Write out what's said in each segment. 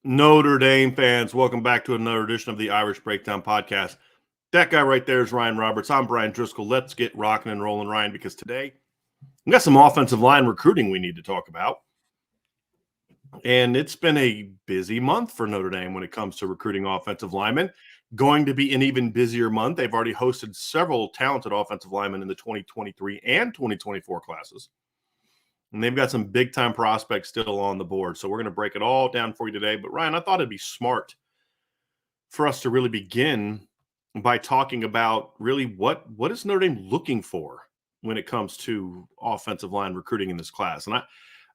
Notre Dame fans, welcome back to another edition of the Irish Breakdown Podcast. That guy right there is Ryan Roberts. I'm Brian Driscoll. Let's get rocking and rolling, Ryan, because today we got some offensive line recruiting we need to talk about. And it's been a busy month for Notre Dame when it comes to recruiting offensive linemen. Going to be an even busier month. They've already hosted several talented offensive linemen in the 2023 and 2024 classes. And they've got some big-time prospects still on the board. So we're going to break it all down for you today. But, Ryan, I thought it'd be smart for us to really begin by talking about really what is Notre Dame looking for when it comes to offensive line recruiting in this class. And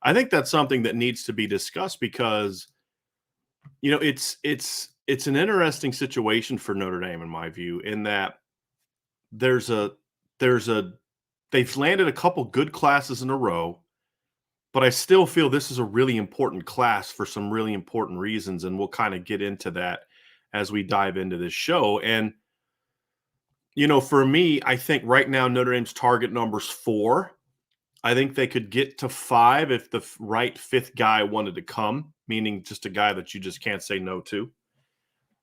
I think that's something that needs to be discussed because, you know, it's an interesting situation for Notre Dame, in my view, in that they've landed a couple good classes in a row. But I still feel this is a really important class for some really important reasons, and we'll kind of get into that as we dive into this show. And, you know, for me, I think right now Notre Dame's target number's 4. I think they could get to 5 if the right 5th guy wanted to come, meaning just a guy that you just can't say no to.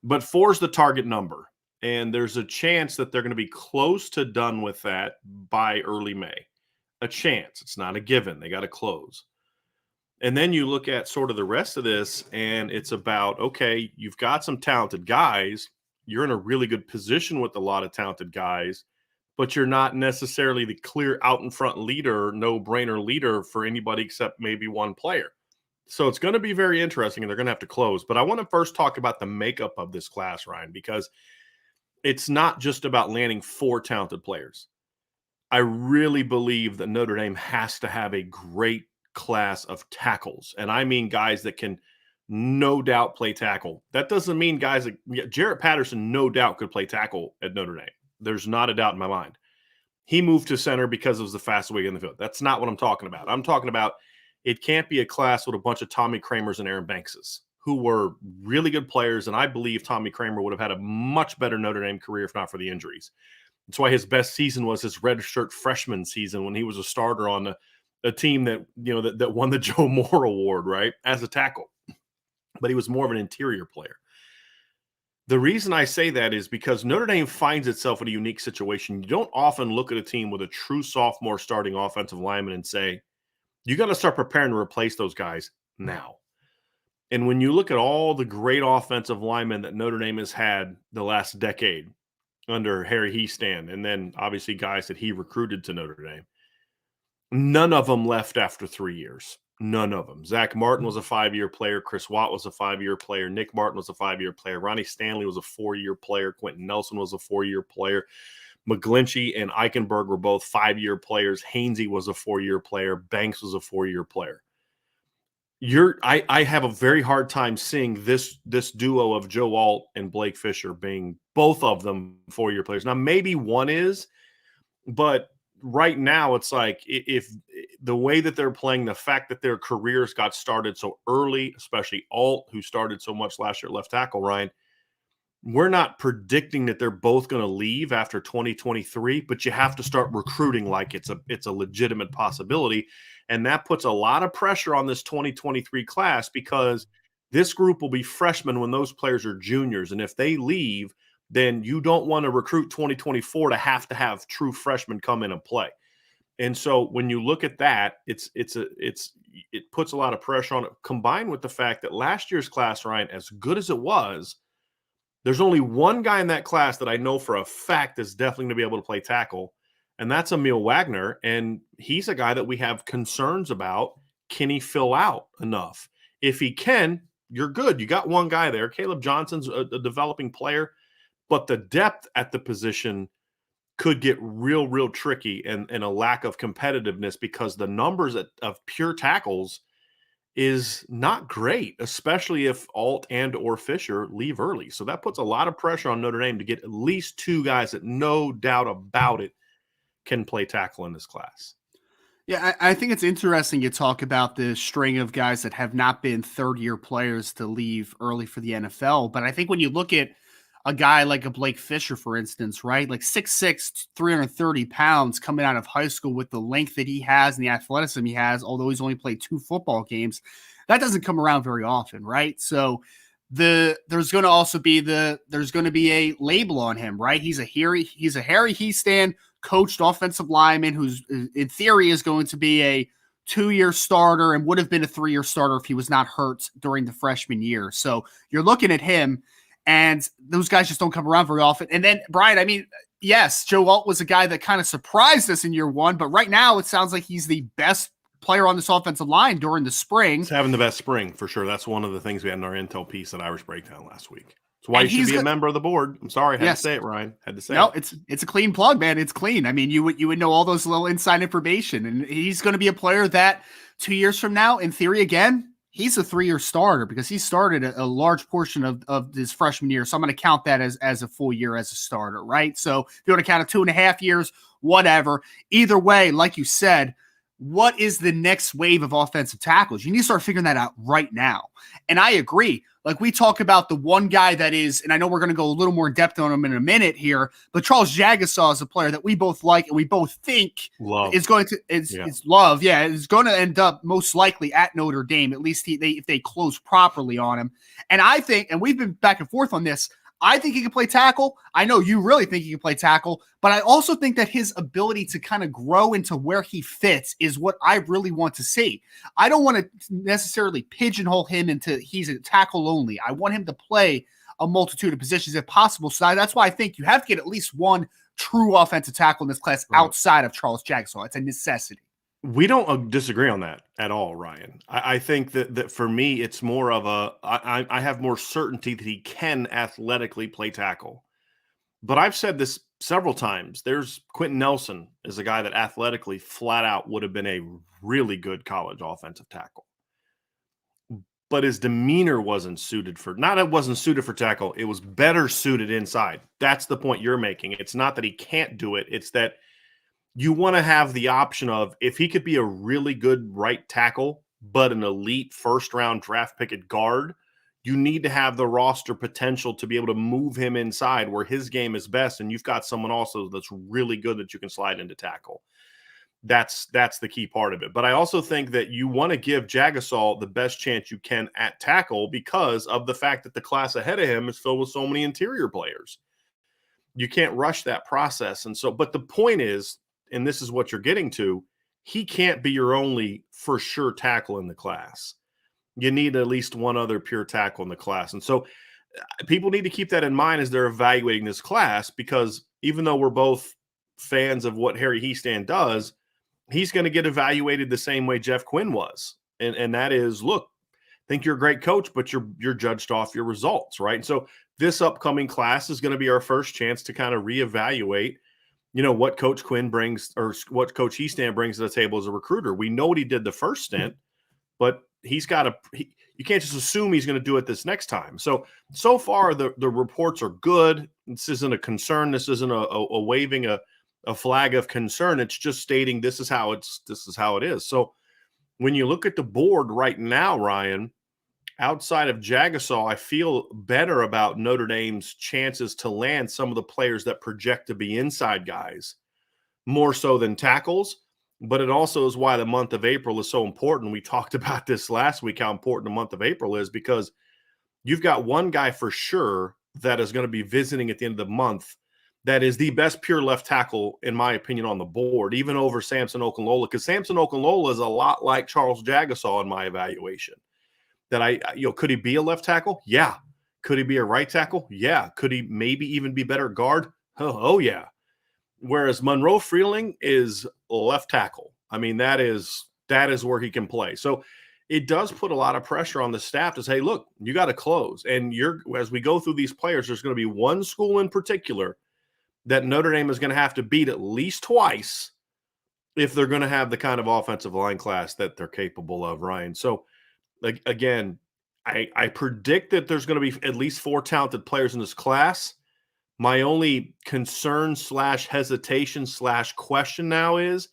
But 4 is the target number, and there's a chance that they're going to be close to done with that by early May. A chance. It's not a given. They got to close. And then you look at sort of the rest of this, and it's about, okay, you've got some talented guys. You're in a really good position with a lot of talented guys, but you're not necessarily the clear out in front leader, no-brainer leader for anybody except maybe one player. So it's going to be very interesting, and they're going to have to close. But I want to first talk about the makeup of this class, Ryan, because it's not just about landing 4 talented players. I really believe that Notre Dame has to have a great class of tackles. And I mean guys that can no doubt play tackle. That doesn't mean guys like Jarrett Patterson no doubt could play tackle at Notre Dame. There's not a doubt in my mind. He moved to center because it was the fastest way in the field. That's not what I'm talking about. I'm talking about it can't be a class with a bunch of Tommy Kramers and Aaron Bankses, who were really good players. And I believe Tommy Kramer would have had a much better Notre Dame career if not for the injuries. That's why his best season was his redshirt freshman season when he was a starter on a team that, you know, that won the Joe Moore Award, right, as a tackle. But he was more of an interior player. The reason I say that is because Notre Dame finds itself in a unique situation. You don't often look at a team with a true sophomore starting offensive lineman and say, you got to start preparing to replace those guys now. And when you look at all the great offensive linemen that Notre Dame has had the last decade, under Harry Hiestand, and then obviously guys that he recruited to Notre Dame. None of them left after 3 years. None of them. Zach Martin was a 5-year player. Chris Watt was a 5-year player. Nick Martin was a 5-year player. Ronnie Stanley was a 4-year player. Quentin Nelson was a 4-year player. McGlinchey and Eichenberg were both 5-year players. Hainsey was a 4-year player. Banks was a 4-year player. I have a very hard time seeing this duo of Joe Alt and Blake Fisher being both of them 4-year players. Now, maybe one is, but right now it's like if the way that they're playing, the fact that their careers got started so early, especially Alt, who started so much last year at left tackle, Ryan, we're not predicting that they're both going to leave after 2023, but you have to start recruiting like it's a legitimate possibility. And that puts a lot of pressure on this 2023 class because this group will be freshmen when those players are juniors. And if they leave, then you don't want to recruit 2024 to have true freshmen come in and play. And so when you look at that, it puts a lot of pressure on it, combined with the fact that last year's class, Ryan, as good as it was, there's only one guy in that class that I know for a fact is definitely going to be able to play tackle, and that's Emil Wagner. And he's a guy that we have concerns about. Can he fill out enough? If he can, you're good. You got one guy there. Caleb Johnson's a developing player, but the depth at the position could get real tricky and a lack of competitiveness because the numbers of pure tackles is not great, especially if Alt and or Fisher leave early. So that puts a lot of pressure on Notre Dame to get at least 2 guys that no doubt about it can play tackle in this class. Yeah, I think it's interesting you talk about the string of guys that have not been third-year players to leave early for the NFL. But I think when you look at a guy like a Blake Fisher, for instance, right? Like 6'6", 330 pounds coming out of high school with the length that he has and the athleticism he has, although he's only played 2 football games. That doesn't come around very often, right? So there's going to also be there's going to be a label on him, right? He's a Harry Hiestand coached offensive lineman who's in theory is going to be a 2-year starter and would have been a 3-year starter if he was not hurt during the freshman year. So you're looking at him, and those guys just don't come around very often. And then, Brian, I mean, yes, Joe Alt was a guy that kind of surprised us in year one, but right now it sounds like he's the best player on this offensive line during the spring. He's having the best spring, for sure. That's one of the things we had in our intel piece at Irish Breakdown last week. That's why he should be a member of the board. I'm sorry, I had to say it, Ryan. Had to say it. It's a clean plug, man. It's clean. I mean, you would know all those little inside information, and he's going to be a player that 2 years from now, in theory, again, he's a 3-year starter because he started a large portion of his freshman year. So I'm going to count that as a full year as a starter, right? So if you want to count it 2.5 years, whatever. Either way, like you said, what is the next wave of offensive tackles? You need to start figuring that out right now. And I agree. Like, we talk about the one guy that is, and I know we're going to go a little more in depth on him in a minute here, but Charles Jagassaw is a player that we both like and we both think is going to is going to end up most likely at Notre Dame. At least if they close properly on him. And I think, and we've been back and forth on this, I think he can play tackle. I know you really think he can play tackle, but I also think that his ability to kind of grow into where he fits is what I really want to see. I don't want to necessarily pigeonhole him into he's a tackle only. I want him to play a multitude of positions if possible. So that's why I think you have to get at least one true offensive tackle in this class outside of Charles Jagassaw. It's a necessity. We don't disagree on that at all, Ryan. I think that for me, it's more of I have more certainty that he can athletically play tackle. But I've said this several times. There's Quentin Nelson is a guy that athletically flat out would have been a really good college offensive tackle. But his demeanor wasn't suited for, not it wasn't suited for tackle. It was better suited inside. That's the point you're making. It's not that he can't do it. It's that you want to have the option of, if he could be a really good right tackle, but an elite first-round draft pick at guard, you need to have the roster potential to be able to move him inside where his game is best, and you've got someone also that's really good that you can slide into tackle. That's the key part of it. But I also think that you want to give Jagassaw the best chance you can at tackle because of the fact that the class ahead of him is filled with so many interior players. You can't rush that process. And so, but the point is, and this is what you're getting to, he can't be your only for sure tackle in the class. You need at least one other pure tackle in the class. And so people need to keep that in mind as they're evaluating this class, because even though we're both fans of what Harry Hiestand does, he's going to get evaluated the same way Jeff Quinn was. And that is, look, think you're a great coach, but you're judged off your results, right? And so this upcoming class is going to be our first chance to kind of reevaluate, what Coach Quinn brings or what Coach Hiestand brings to the table as a recruiter. We know what he did the first stint, but he's got you can't just assume he's going to do it this next time. So far the reports are good. This isn't a concern. This isn't a waving a flag of concern. It's just stating this is how it is. So when you look at the board right now, Ryan, outside of Jagassaw, I feel better about Notre Dame's chances to land some of the players that project to be inside guys, more so than tackles. But it also is why the month of April is so important. We talked about this last week, how important the month of April is, because you've got one guy for sure that is going to be visiting at the end of the month that is the best pure left tackle, in my opinion, on the board, even over Sampson Okalola, because Sampson Okalola is a lot like Charles Jagassaw in my evaluation. That could he be a left tackle? Yeah. Could he be a right tackle? Yeah. Could he maybe even be better guard? Oh yeah. Whereas Monroe Freeling is left tackle. I mean, that is where he can play. So it does put a lot of pressure on the staff to say, look, you got to close. And as we go through these players, there's going to be one school in particular that Notre Dame is going to have to beat at least twice if they're going to have the kind of offensive line class that they're capable of, Ryan. So again, I predict that there's going to be at least 4 talented players in this class. My only concern / hesitation / question now is,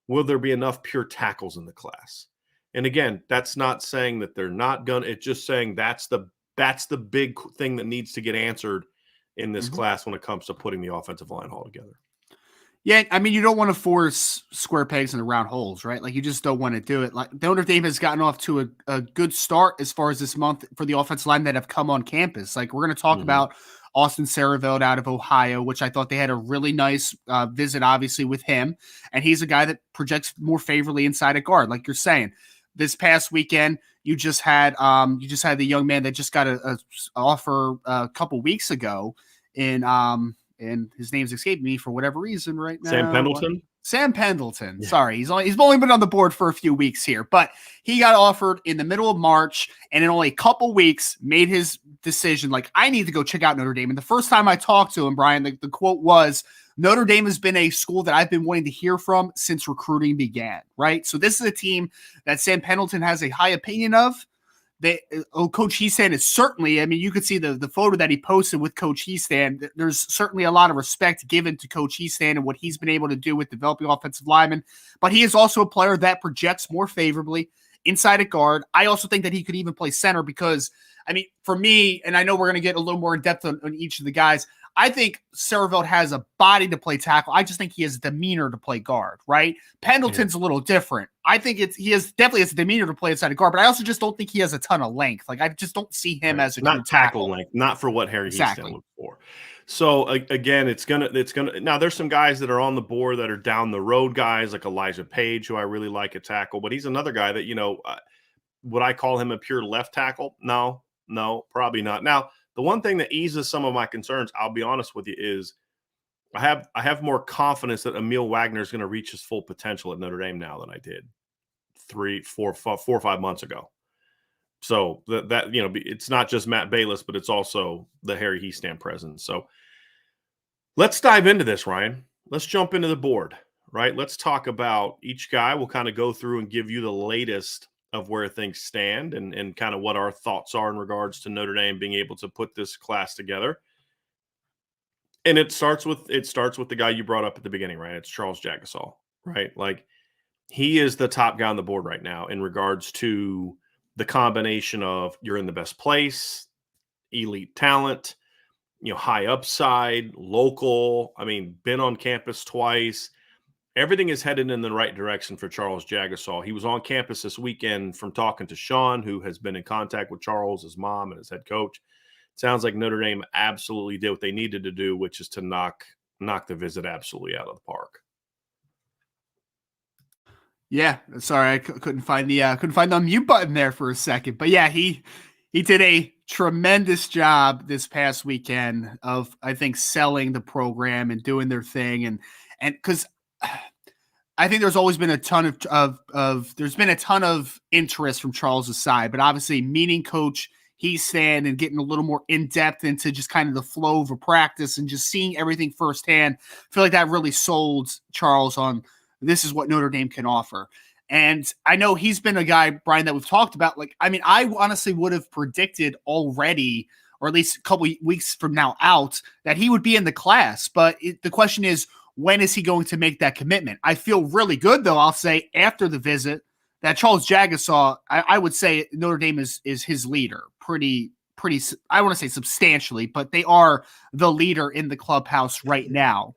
will there be enough pure tackles in the class? And again, that's not saying that they're not going to. It's just saying that's the big thing that needs to get answered in this class when it comes to putting the offensive line all together. Yeah, I mean, you don't want to force square pegs into round holes, right? Like, you just don't want to do it. Like, Notre Dame has gotten off to a good start as far as this month for the offensive line that have come on campus. Like, we're going to talk about Austin Cereville out of Ohio, which I thought they had a really nice visit, obviously, with him. And he's a guy that projects more favorably inside a guard, like you're saying. This past weekend, you just had the young man that just got a offer a couple weeks ago in and his name's escaping me for whatever reason right now. Sam Pendleton? Sam Pendleton. Yeah. Sorry, he's only been on the board for a few weeks here, but he got offered in the middle of March, and in only a couple weeks made his decision. Like, I need to go check out Notre Dame. And the first time I talked to him, Brian, the quote was, Notre Dame has been a school that I've been wanting to hear from since recruiting began, right? So this is a team that Sam Pendleton has a high opinion of. Coach Heastan is certainly, I mean, you could see the photo that he posted with Coach Heastan. There's certainly a lot of respect given to Coach Heastan and what he's been able to do with developing offensive linemen, but he is also a player that projects more favorably inside a guard. I also think that he could even play center because, I mean, for me, and I know we're going to get a little more in depth on each of the guys, I think Cereville has a body to play tackle. I just think he has a demeanor to play guard, right? Pendleton's a little different. I think he definitely has a demeanor to play inside a guard, but I also just don't think he has a ton of length. Like, I just don't see him as a not tackle length, not for what Harry Heastan looked for. So again, it's gonna now there's some guys that are on the board that are down the road guys like Elijah Page, who I really like at tackle, but he's another guy that, you know, would I call him a pure left tackle? No, probably not. Now, the one thing that eases some of my concerns, I'll be honest with you, is I have more confidence that Emil Wagner is going to reach his full potential at Notre Dame now than I did 4 or 5 months ago. So that you know, it's not just Matt Bayless, but it's also the Harry Heastan presence. So let's dive into this, Ryan. Let's jump into the board, right? Let's talk about each guy. We'll kind of go through and give you the latest of where things stand and kind of what our thoughts are in regards to Notre Dame being able to put this class together. And it starts with the guy you brought up at the beginning, right? It's Charles Jagassaw, right? Like, he is the top guy on the board right now in regards to the combination of you're in the best place, elite talent, you know, high upside, local. I mean, been on campus twice. Everything is headed in the right direction for Charles Jagassaw. He was on campus this weekend from talking to Sean, who has been in contact with Charles, his mom, and his head coach. Sounds like Notre Dame absolutely did what they needed to do, which is to knock the visit absolutely out of the park. Yeah, sorry, I couldn't find the unmute button there for a second, but yeah, he did a tremendous job this past weekend of, I think, selling the program and doing their thing, and because I think there's always been a ton of interest from Charles's side, but obviously meeting Coach Heastan and getting a little more in depth into just kind of the flow of a practice and just seeing everything firsthand, I feel like that really sold Charles on this is what Notre Dame can offer. And I know he's been a guy, Brian, that we've talked about. Like, I mean, I honestly would have predicted already, or at least a couple weeks from now out, that he would be in the class. But the question is, when is he going to make that commitment? I feel really good, though, I'll say, after the visit, that Charles Jagassaw, I would say Notre Dame is his leader. Pretty, I want to say substantially, but they are the leader in the clubhouse right now.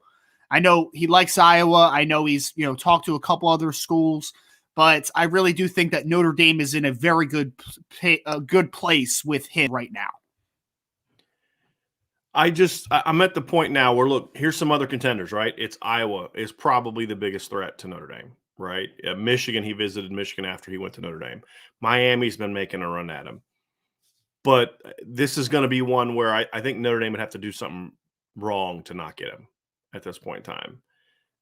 I know he likes Iowa. I know he's, talked to a couple other schools, but I really do think that Notre Dame is in a very good place with him right now. I'm at the point now where, look, here's some other contenders, right? It's Iowa is probably the biggest threat to Notre Dame, right? Michigan, he visited Michigan after he went to Notre Dame. Miami's been making a run at him. But this is going to be one where I think Notre Dame would have to do something wrong to not get him at this point in time.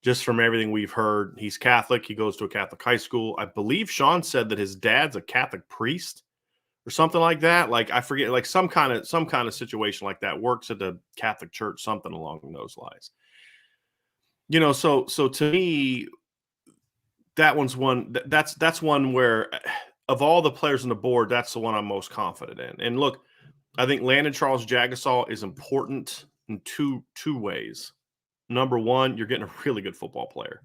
Just from everything we've heard, he's Catholic. He goes to a Catholic high school. I believe Sean said that his dad's a Catholic priest or something like that. Like, I forget, like some kind of situation like that, works at the Catholic church, something along those lines. So to me, that one's one that's one where, of all the players on the board, that's the one I'm most confident in. And look, I think landing Charles Jagassaw is important in two ways. Number one, you're getting a really good football player.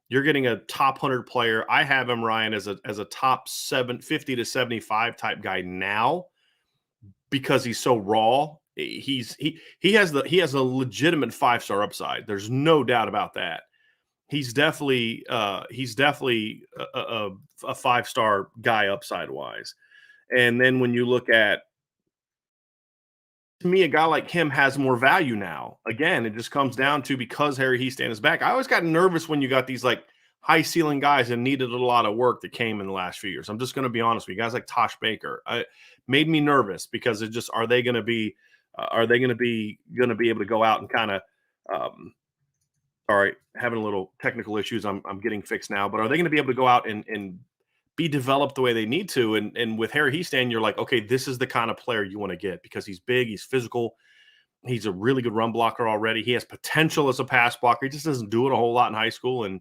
You're getting a top 100 player. I have him, Ryan, as a top 50 to 75 type guy now because he's so raw. He has a legitimate 5-star upside. There's no doubt about that. he's definitely a 5-star guy upside wise. And then when you look at, to me, a guy like him has more value now. Again, it just comes down to, because Harry Hiestand is back. I always got nervous when you got these like high ceiling guys and needed a lot of work that came in the last few years. I'm just going to be honest with you, guys like Tosh Baker. Made me nervous because it just, are they going to be able to go out and kind of, sorry, having a little technical issues. I'm getting fixed now, but are they going to be able to go out and be developed the way they need to? And with Harry Hiestand, you're like, okay, this is the kind of player you want to get, because he's big, he's physical, he's a really good run blocker already. He has potential as a pass blocker. He just doesn't do it a whole lot in high school. And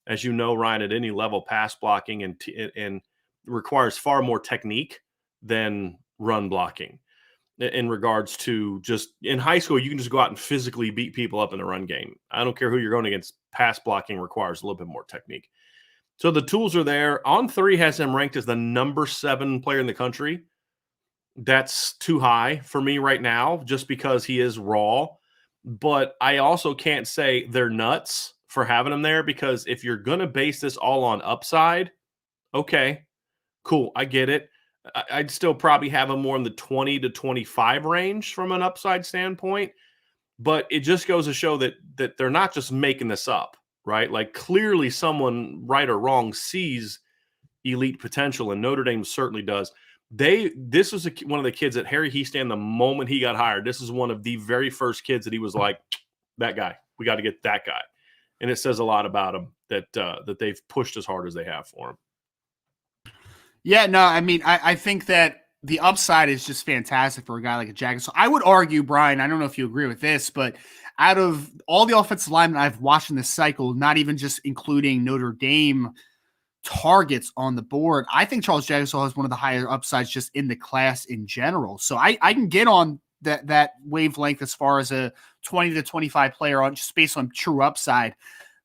as you know, Ryan, at any level, pass blocking and requires far more technique than run blocking. In regards to, just in high school, you can just go out and physically beat people up in the run game. I don't care who you're going against. Pass blocking requires a little bit more technique. So the tools are there. On3 has him ranked as the number 7 player in the country. That's too high for me right now, just because he is raw. But I also can't say they're nuts for having him there, because if you're going to base this all on upside, okay, cool, I get it. I'd still probably have him more in the 20 to 25 range from an upside standpoint. But it just goes to show that they're not just making this up. Right? Like, clearly someone, right or wrong, sees elite potential, and Notre Dame certainly does. This was one of the kids that Harry Hiestand, the moment he got hired, this is one of the very first kids that he was like, that guy, we got to get that guy. And it says a lot about him that they've pushed as hard as they have for him. Yeah, no, I mean, I think that the upside is just fantastic for a guy like a Jagassaw. I would argue, Brian, I don't know if you agree with this, but out of all the offensive linemen I've watched in this cycle, not even just including Notre Dame targets on the board, I think Charles Jagassaw has one of the higher upsides just in the class in general. So I can get on that wavelength as far as a 20 to 25 player on just based on true upside.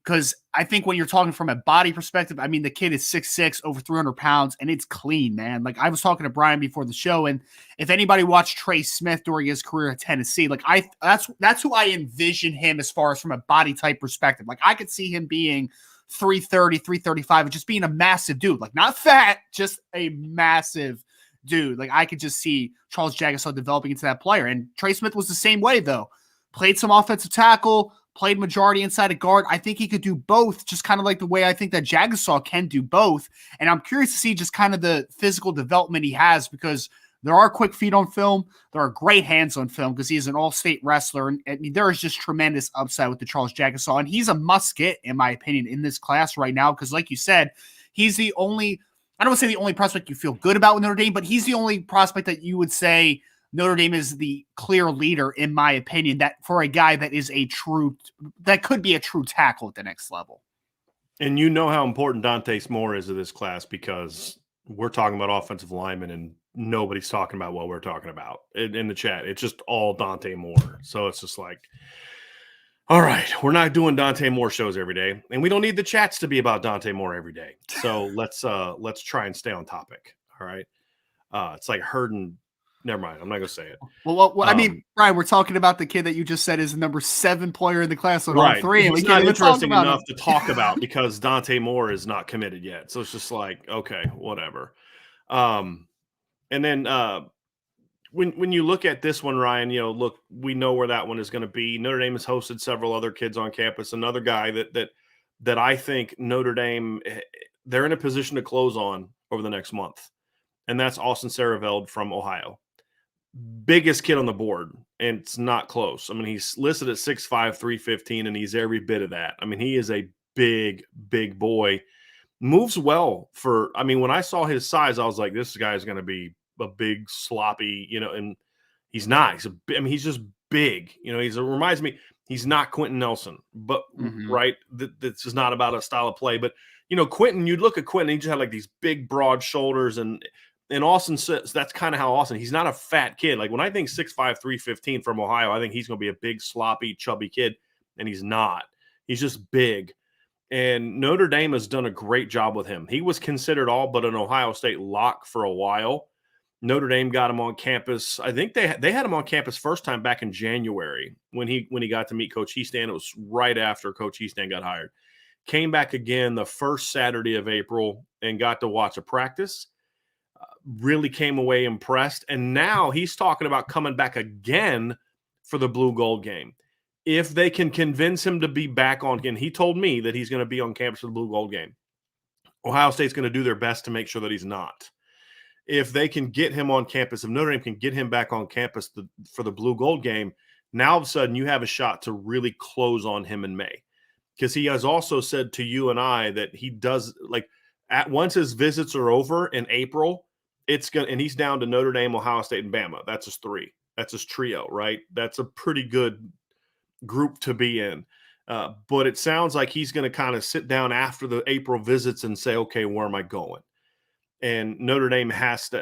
Because I think when you're talking from a body perspective, I mean, the kid is 6'6", over 300 pounds, and it's clean, man. Like, I was talking to Brian before the show, and if anybody watched Trey Smith during his career at Tennessee, like, that's who I envision him as far as from a body type perspective. Like, I could see him being 330, 335, and just being a massive dude. Like, not fat, just a massive dude. Like, I could just see Charles Jagassaw developing into that player. And Trey Smith was the same way, though. Played some offensive tackle, played majority inside a guard. I think he could do both, just kind of like the way I think that Jagassaw can do both. And I'm curious to see just kind of the physical development he has, because there are quick feet on film. There are great hands on film, because he's an all-state wrestler. And I mean, there is just tremendous upside with the Charles Jagassaw. And he's a must-get, in my opinion, in this class right now, because like you said, he's the only – I don't want to say the only prospect you feel good about with Notre Dame, but he's the only prospect that you would say – Notre Dame is the clear leader, in my opinion, that for a guy that is that could be a true tackle at the next level. And you know how important Dante Moore is to this class, because we're talking about offensive linemen and nobody's talking about what we're talking about in the chat. It's just all Dante Moore. So it's just like, all right, we're not doing Dante Moore shows every day, and we don't need the chats to be about Dante Moore every day. So let's try and stay on topic. All right. It's like herding. Never mind. I'm not going to say it. Well, I mean, Brian, we're talking about the kid that you just said is the number 7 player in the class on right. all 3. He's not interesting enough to talk about because Dante Moore is not committed yet. So it's just like, okay, whatever. And then when you look at this one, Ryan, look, we know where that one is going to be. Notre Dame has hosted several other kids on campus. Another guy that I think Notre Dame, they're in a position to close on over the next month. And that's Austin Cereville from Ohio. Biggest kid on the board, and it's not close. I mean, he's listed at 6'5", 315, and he's every bit of that. I mean, he is a big, big boy. Moves well when I saw his size, I was like, this guy is going to be a big, sloppy, and he's not. He's just big. Reminds me, he's not Quentin Nelson, but right, this is not about a style of play. But, Quentin, you'd look at Quentin, he just had like these big, broad shoulders, and Austin says that's kind of how Austin. He's not a fat kid. Like when I think 6'5", 315 from Ohio, I think he's going to be a big, sloppy, chubby kid, and he's not. He's just big. And Notre Dame has done a great job with him. He was considered all but an Ohio State lock for a while. Notre Dame got him on campus. I think they had him on campus first time back in January when he got to meet Coach Hiestand. It was right after Coach Hiestand got hired. came back again the first Saturday of April and got to watch a practice. Really came away impressed. And now he's talking about coming back again for the blue gold game. If they can convince him to be back on, and he told me that he's going to be on campus for the blue gold game. Ohio State's going to do their best to make sure that he's not. If they can get him on campus, if Notre Dame can get him back on campus for the blue gold game, now all of a sudden you have a shot to really close on him in May. Because he has also said to you and I that he does, like, once his visits are over in April, it's going to, and he's down to Notre Dame, Ohio State, and Bama. That's his three. That's his trio, right? That's a pretty good group to be in. But it sounds like he's going to kind of sit down after the April visits and say, okay, where am I going? And Notre Dame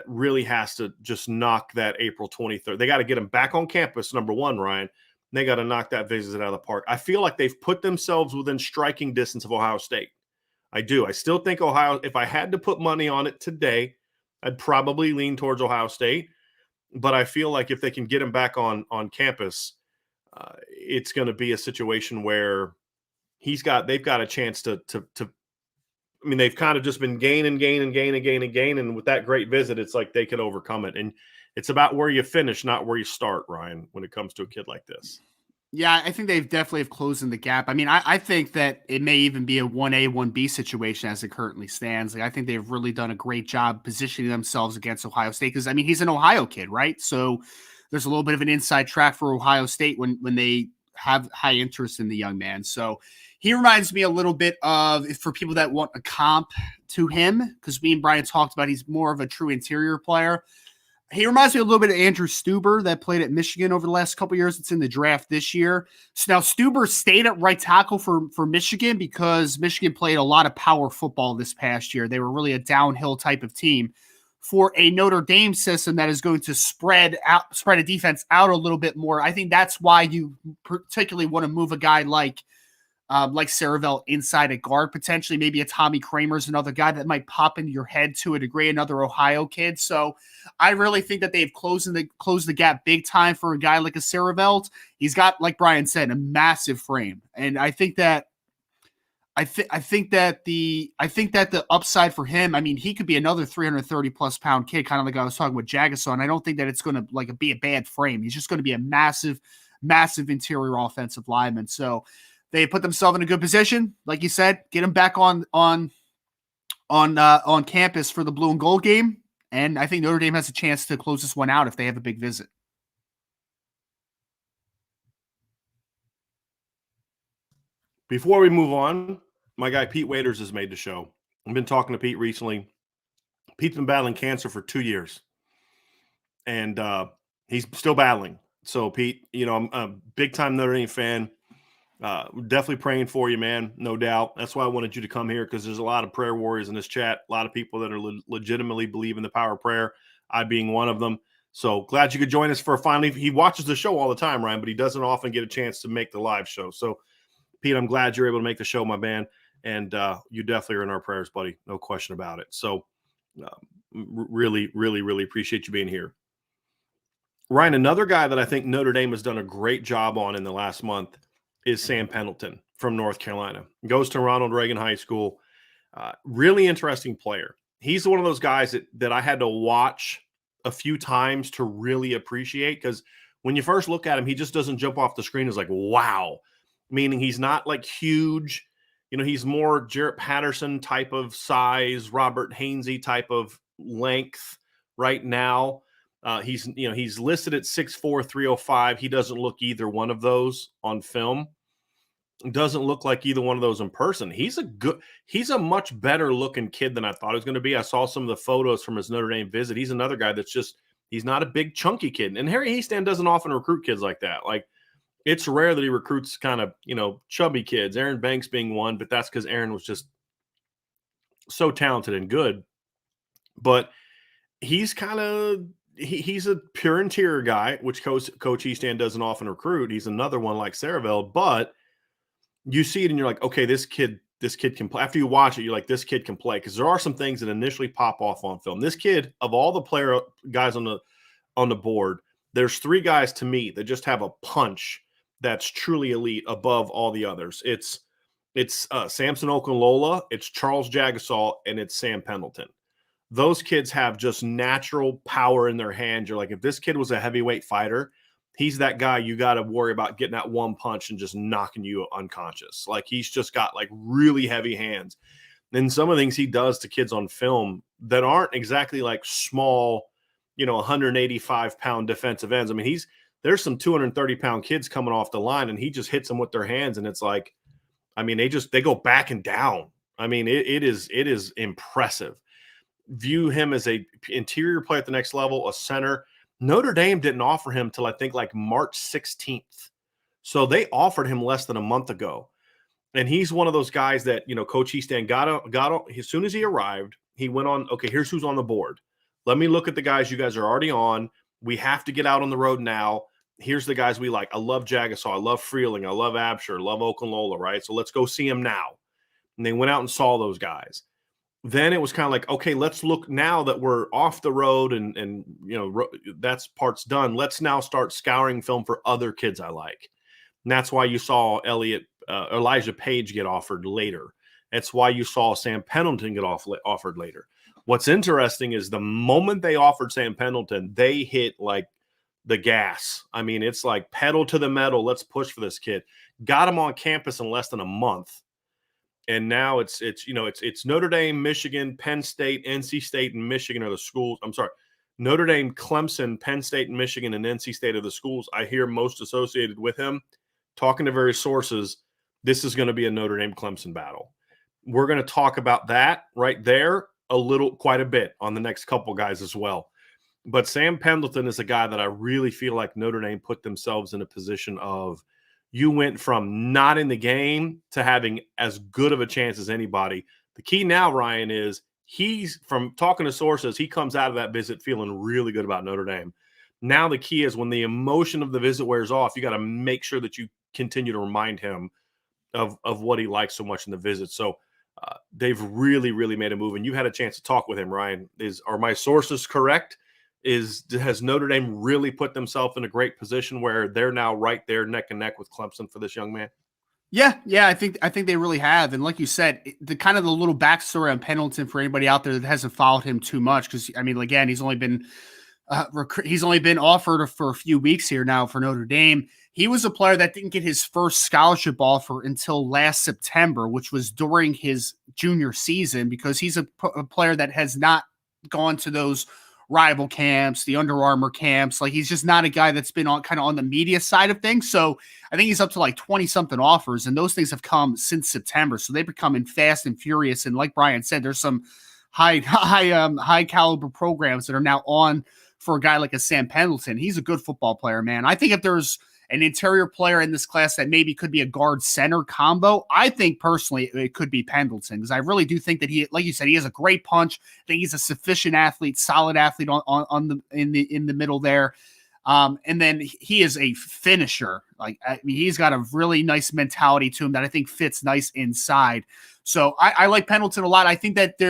really has to just knock that April 23rd. They got to get him back on campus, number one, Ryan. They got to knock that visit out of the park. I feel like they've put themselves within striking distance of Ohio State. I do. I still think Ohio, if I had to put money on it today, I'd probably lean towards Ohio State. But I feel like if they can get him back on campus, it's going to be a situation where they've got a chance to I mean, they've kind of just been gaining. And with that great visit, it's like they could overcome it. And it's about where you finish, not where you start, Ryan, when it comes to a kid like this. Yeah, I think they've definitely have closed in the gap. I mean, I think that it may even be a 1A, 1B situation as it currently stands. Like, I think they've really done a great job positioning themselves against Ohio State because, I mean, he's an Ohio kid, right? So there's a little bit of an inside track for Ohio State when they have high interest in the young man. So he reminds me a little bit of, for people that want a comp to him, because me and Brian talked about he's more of a true interior player. He reminds me a little bit of Andrew Stuber that played at Michigan over the last couple of years. It's in the draft this year. So now Stuber stayed at right tackle for Michigan because Michigan played a lot of power football this past year. They were really a downhill type of team. For a Notre Dame system that is going to spread a defense out a little bit more, I think that's why you particularly want to move a guy like Cereville inside at guard, potentially. Maybe a Tommy Kramer's another guy that might pop into your head to a degree, another Ohio kid. So I really think that they've closed the gap big time for a guy like a Cereville. He's got, like Brian said, a massive frame. And I think that the upside for him, I mean, he could be another 330 plus pound kid, kind of like I was talking with Jagassaw, and I don't think that it's going to be a bad frame. He's just going to be a massive, massive interior offensive lineman. So they put themselves in a good position, like you said, get him back on campus for the blue and gold game, and I think Notre Dame has a chance to close this one out if they have a big visit. Before we move on, my guy Pete Waiters has made the show. I've been talking to Pete recently. Pete's been battling cancer for 2 years, and he's still battling. So, Pete, I'm a big-time Notre Dame fan. Definitely praying for you, man, no doubt. That's why I wanted you to come here, because there's a lot of prayer warriors in this chat, a lot of people that are legitimately believe in the power of prayer, I being one of them. So glad you could join us for finally. He watches the show all the time, Ryan, but he doesn't often get a chance to make the live show. So, Pete, I'm glad you're able to make the show, my man. And you definitely are in our prayers, buddy. No question about it. So really, really, really appreciate you being here. Ryan, another guy that I think Notre Dame has done a great job on in the last month is Sam Pendleton from North Carolina. Goes to Ronald Reagan High School. Really interesting player. He's one of those guys that I had to watch a few times to really appreciate, because when you first look at him, he just doesn't jump off the screen as like, wow. Meaning he's not like huge. He's more Jarrett Patterson type of size, Robert Hainsey type of length right now. He's listed at 6'4", 305. He doesn't look either one of those on film. Doesn't look like either one of those in person. He's a much better looking kid than I thought he was going to be. I saw some of the photos from his Notre Dame visit. He's another guy he's not a big chunky kid. And Harry Hiestand doesn't often recruit kids like that. Like, it's rare that he recruits kind of, chubby kids, Aaron Banks being one, but that's because Aaron was just so talented and good. But he's he's a pure interior guy, which Coach Hiestand doesn't often recruit. He's another one like Cereville, but you see it and you're like, okay, this kid can play. After you watch it, you're like, this kid can play, because there are some things that initially pop off on film. This kid, of all the guys on the board, there's three guys to me that just have a punch that's truly elite above all the others. It's It's Sampson Okalola, it's Charles Jagassaw, and it's Sam Pendleton. Those kids have just natural power in their hands. You're like, if this kid was a heavyweight fighter, he's that guy you got to worry about getting that one punch and just knocking you unconscious. Like, he's just got like really heavy hands. And some of the things he does to kids on film that aren't exactly like small, 185-pound defensive ends. I mean, there's some 230-pound kids coming off the line, and he just hits them with their hands, and it's like, I mean, they go back and down. I mean, it is impressive. View him as a interior player at the next level, a center. Notre Dame didn't offer him till I think like March 16th. So they offered him less than a month ago. And he's one of those guys that, Coach Easton got as soon as he arrived, he went on, okay, here's who's on the board. Let me look at the guys you guys are already on. We have to get out on the road now. Here's the guys we like. I love Jagassaw. I love Freeling. I love Absher. I love Okalola, right? So let's go see them now. And they went out and saw those guys. Then it was kind of like, okay, let's look now that we're off the road and that's part's done. Let's now start scouring film for other kids I like. And that's why you saw Elijah Page get offered later. That's why you saw Sam Pendleton get offered later. What's interesting is the moment they offered Sam Pendleton, they hit like the gas. I mean, it's like pedal to the metal. Let's push for this kid. Got him on campus in less than a month. And now it's Notre Dame, Michigan, Penn State, NC State, and Michigan are the schools. I'm sorry, Notre Dame, Clemson, Penn State, and Michigan, and NC State are the schools I hear most associated with him. Talking to various sources, this is going to be a Notre Dame Clemson battle. We're going to talk about that right there quite a bit on the next couple guys as well. But Sam Pendleton is a guy that I really feel like Notre Dame put themselves in a position of, you went from not in the game to having as good of a chance as anybody. The key now, Ryan, is he's, from talking to sources, he comes out of that visit feeling really good about Notre Dame. Now the key is when the emotion of the visit wears off, you got to make sure that you continue to remind him of what he likes so much in the visit. So they've really, really made a move. And you had a chance to talk with him, Ryan. Are my sources correct? Has Notre Dame really put themselves in a great position where they're now right there neck and neck with Clemson for this young man? Yeah, I think they really have. And like you said, the kind of the little backstory on Pendleton for anybody out there that hasn't followed him too much, because I mean, again, he's only been offered for a few weeks here now for Notre Dame. He was a player that didn't get his first scholarship offer until last September, which was during his junior season, because he's a player that has not gone to those rival camps, the Under Armour camps. Like, he's just not a guy that's been on the media side of things. So I think he's up to like 20 something offers, and those things have come since September. So they've become in fast and furious. And like Brian said, there's some high caliber programs that are now on for a guy like a Sam Pendleton. He's a good football player, man. I think if there's an interior player in this class that maybe could be a guard center combo, I think personally it could be Pendleton, because I really do think that he, like you said, he has a great punch. I think he's a sufficient athlete, solid athlete in the middle there. And then he is a finisher. Like, I mean, he's got a really nice mentality to him that I think fits nice inside. So I like Pendleton a lot. I think that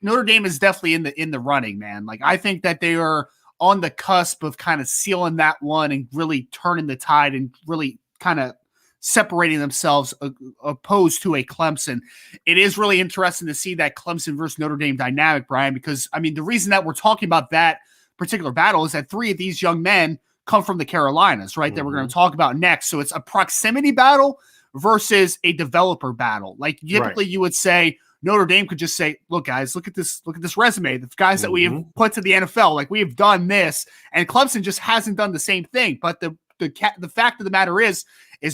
Notre Dame is definitely in the running, man. Like, I think that they are on the cusp of kind of sealing that one and really turning the tide and really kind of separating themselves opposed to a Clemson. It is really interesting to see that Clemson versus Notre Dame dynamic, Brian, because I mean, the reason that we're talking about that particular battle is that three of these young men come from the Carolinas, right? Mm-hmm. That we're going to talk about next. So it's a proximity battle versus a developer battle. Like, typically you would say, Notre Dame could just say, look, guys, look at this resume. The guys that we have put to the NFL, like, we have done this, and Clemson just hasn't done the same thing. But the fact of the matter is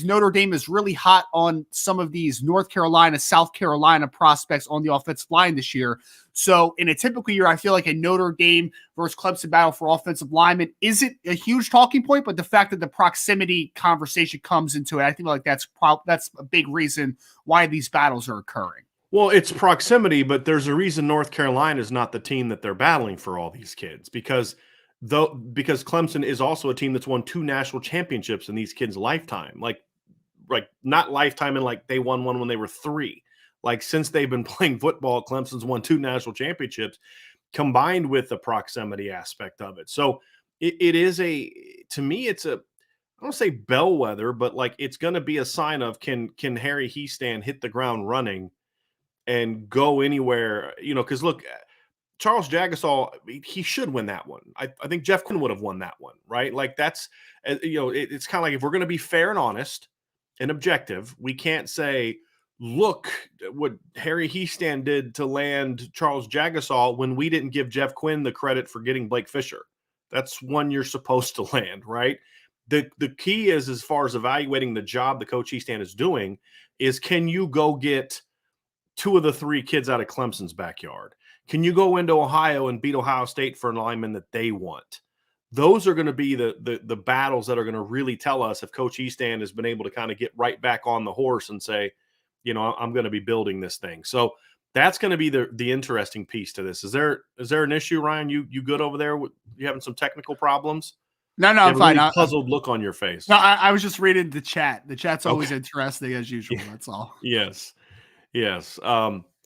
Notre Dame is really hot on some of these North Carolina, South Carolina prospects on the offensive line this year. So in a typical year, I feel like a Notre Dame versus Clemson battle for offensive linemen isn't a huge talking point, but the fact that the proximity conversation comes into it, I think like that's a big reason why these battles are occurring. Well, it's proximity, but there's a reason North Carolina is not the team that they're battling for all these kids, because Clemson is also a team that's won 2 national championships in these kids' lifetime. Like not lifetime, and like they won one when they were 3. Like, since they've been playing football, Clemson's won 2 national championships, combined with the proximity aspect of it. So it is to me, it's I don't say bellwether, but like it's going to be a sign of can Harry Hiestand hit the ground running and go anywhere, because look, Charles Jagassaw, he should win that one. I think Jeff Quinn would have won that one, right? Like that's, it's kind of like if we're going to be fair and honest and objective, we can't say, look what Harry Hiestand did to land Charles Jagassaw when we didn't give Jeff Quinn the credit for getting Blake Fisher. That's one you're supposed to land, right? The key is, as far as evaluating the job the coach Hiestand is doing, is can you go get 2 of the 3 kids out of Clemson's backyard? Can you go into Ohio and beat Ohio State for an lineman that they want? Those are going to be the battles that are going to really tell us if Coach Hiestand has been able to kind of get right back on the horse and say, I'm going to be building this thing. So that's going to be the interesting piece to this. Is there an issue, Ryan? You good over there? You having some technical problems? No, You I'm have a fine. really puzzled look on your face. No, I was just reading the chat. The chat's always Okay. interesting as usual. That's all. Yes.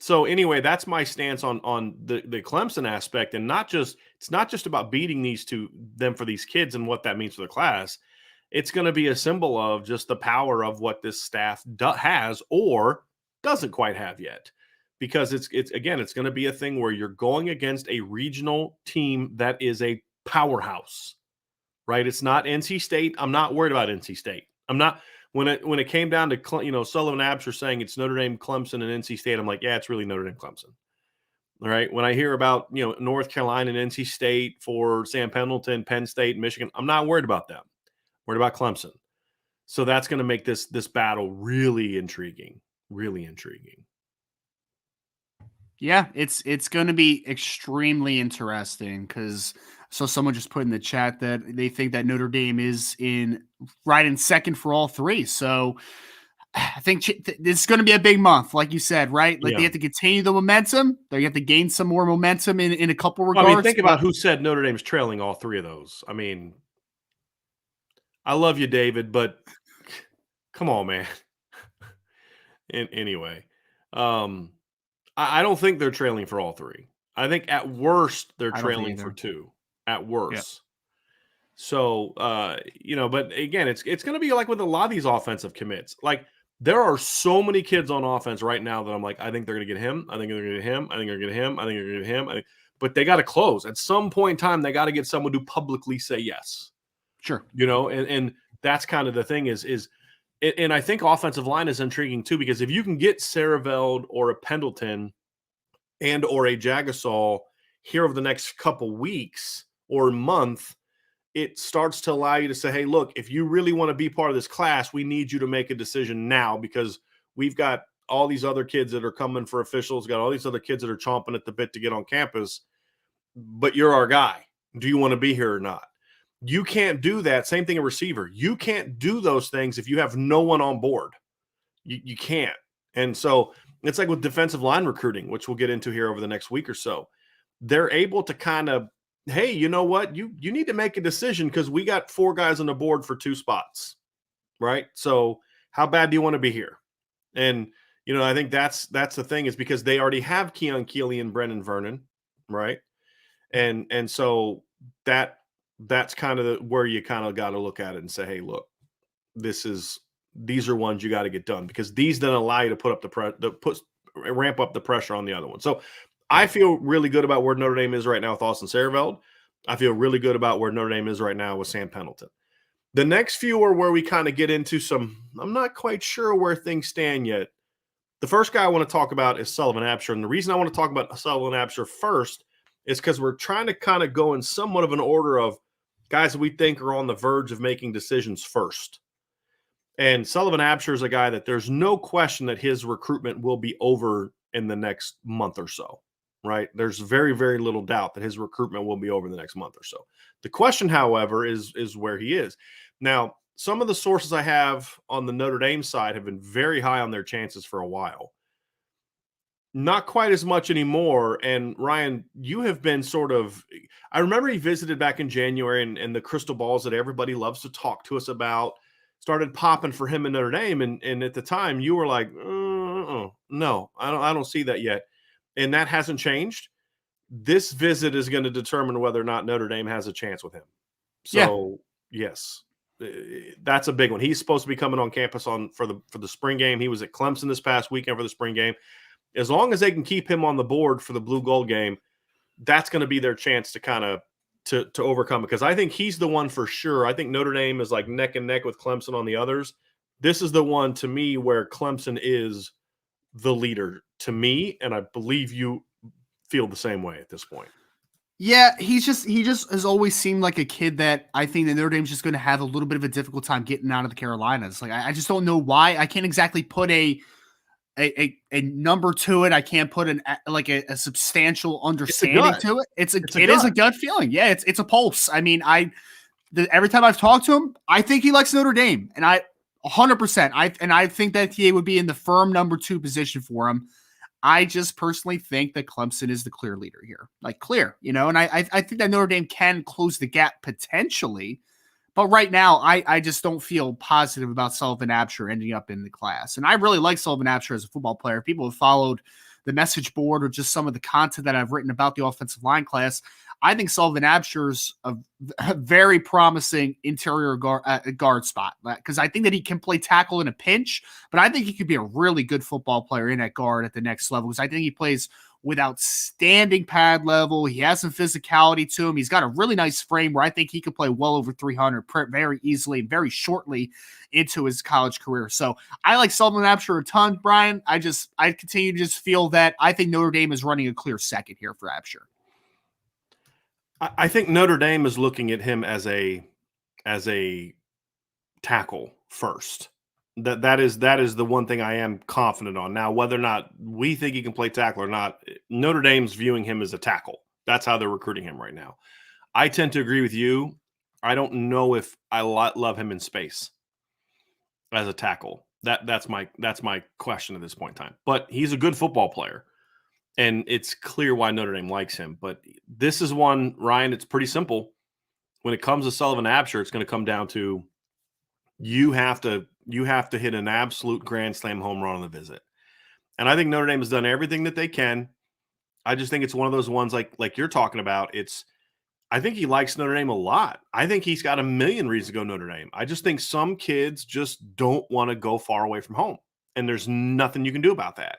So anyway, that's my stance on the Clemson aspect, and it's not just about beating them for these kids and what that means for the class. It's going to be a symbol of just the power of what this staff has or doesn't quite have yet, because it's going to be a thing where you're going against a regional team that is a powerhouse, right? It's not NC State. I'm not worried about NC State. I'm not. When it came down to Sullivan Abstract saying it's Notre Dame, Clemson, and NC State, I'm like, yeah, it's really Notre Dame, Clemson. All right. When I hear about North Carolina and NC State for Sam Pendleton, Penn State, Michigan, I'm not worried about them. I'm worried about Clemson. So that's going to make this battle really intriguing. Really intriguing. Yeah, it's going to be extremely interesting because someone just put in the chat that they think that Notre Dame is right in second for all 3. So I think this is going to be a big month, like you said, right? Like They have to continue the momentum. They have to gain some more momentum in a couple regards. I mean, think about who said Notre Dame's trailing all 3 of those. I mean, I love you, David, but come on, man. Anyway, I don't think they're trailing for all 3. I think at worst they're trailing for 2. At worst. Yep. So, but again, it's going to be like with a lot of these offensive commits. Like there are so many kids on offense right now that I'm like, I think they're going to get him. I think they're going to get him. I think they're going to get him. I think they're going to get him. But they got to close at some point in time. They got to get someone to publicly say yes. Sure. And that's kind of the thing and I think offensive line is intriguing too, because if you can get Cereville or a Pendleton and or a Jagassaw here over the next couple weeks or month, it starts to allow you to say, hey, look, if you really want to be part of this class, we need you to make a decision now, because we've got all these other kids that are coming for officials, got all these other kids that are chomping at the bit to get on campus, but you're our guy. Do you want to be here or not? You can't do that. Same thing a receiver. You can't do those things if you have no one on board. You can't. And so it's like with defensive line recruiting, which we'll get into here over the next week or so. They're able to kind of, hey, you know what? You need to make a decision because we got 4 guys on the board for 2 spots, right? So how bad do you want to be here? And, I think that's the thing, is because they already have Keon Keeley and Brendan Vernon, right? And so that's kind of where you kind of got to look at it and say, hey, look, these are ones you got to get done, because these then allow you to put up ramp up the pressure on the other one. So I feel really good about where Notre Dame is right now with Austin Cereville. I feel really good about where Notre Dame is right now with Sam Pendleton. The next few are where we kind of get into I'm not quite sure where things stand yet. The first guy I want to talk about is Sullivan Abstract. And the reason I want to talk about Sullivan Abstract first is because we're trying to kind of go in somewhat of an order of guys that we think are on the verge of making decisions first. And Sullivan Abstract is a guy that there's no question that his recruitment will be over in the next month or so, right? There's very, very little doubt that his recruitment will be over in the next month or so. The question, however, is where he is. Now, some of the sources I have on the Notre Dame side have been very high on their chances for a while. Not quite as much anymore. And Ryan, you have been I remember he visited back in January, and the crystal balls that everybody loves to talk to us about started popping for him in Notre Dame. And at the time you were like, no, I don't see that yet. And that hasn't changed. This visit is going to determine whether or not Notre Dame has a chance with him. So, yeah. Yes. that's a big one. He's supposed to be coming on campus for the spring game. He was at Clemson this past weekend for the spring game. As long as they can keep him on the board for the blue gold game, that's going to be their chance to kind of to overcome it, because I think he's the one for sure. I think Notre Dame is like neck and neck with Clemson on the others. This is the one to me where Clemson is the leader to me, and I believe you feel the same way at this point. Yeah, he just has always seemed like a kid that I think that Notre Dame's just going to have a little bit of a difficult time getting out of the Carolinas. Like I just don't know why. I can't exactly put a number to it. I can't put a substantial understanding to it. It is a gut feeling. Yeah, it's a pulse. I mean, every time I've talked to him, I think he likes Notre Dame, and 100%. I think that he would be in the firm number 2 position for him. I just personally think that Clemson is the clear leader here, like clear, and I think that Notre Dame can close the gap potentially. But right now, I just don't feel positive about Sullivan Abstract ending up in the class. And I really like Sullivan Abstract as a football player. People have followed the message board or just some of the content that I've written about the offensive line class. I think Sullivan Abstract's a very promising interior guard spot, because I think that he can play tackle in a pinch, but I think he could be a really good football player in at guard at the next level, because I think he plays with outstanding pad level. He has some physicality to him. He's got a really nice frame where I think he could play well over 300 very easily and very shortly into his college career. So I like Sullivan Abstract a ton, Brian. I continue to just feel that I think Notre Dame is running a clear second here for Abstract. I think Notre Dame is looking at him as a tackle first. That is the one thing I am confident on. Now, whether or not we think he can play tackle or not, Notre Dame's viewing him as a tackle. That's how they're recruiting him right now. I tend to agree with you. I don't know if I love him in space as a tackle. That's my question at this point in time. But he's a good football player, and it's clear why Notre Dame likes him. But this is one, Ryan, it's pretty simple. When it comes to Sullivan Abstract, it's going to come down to you have to hit an absolute grand slam home run on the visit. And I think Notre Dame has done everything that they can. I just think it's one of those ones like you're talking about. I think he likes Notre Dame a lot. I think he's got a million reasons to go Notre Dame. I just think some kids just don't want to go far away from home, and there's nothing you can do about that.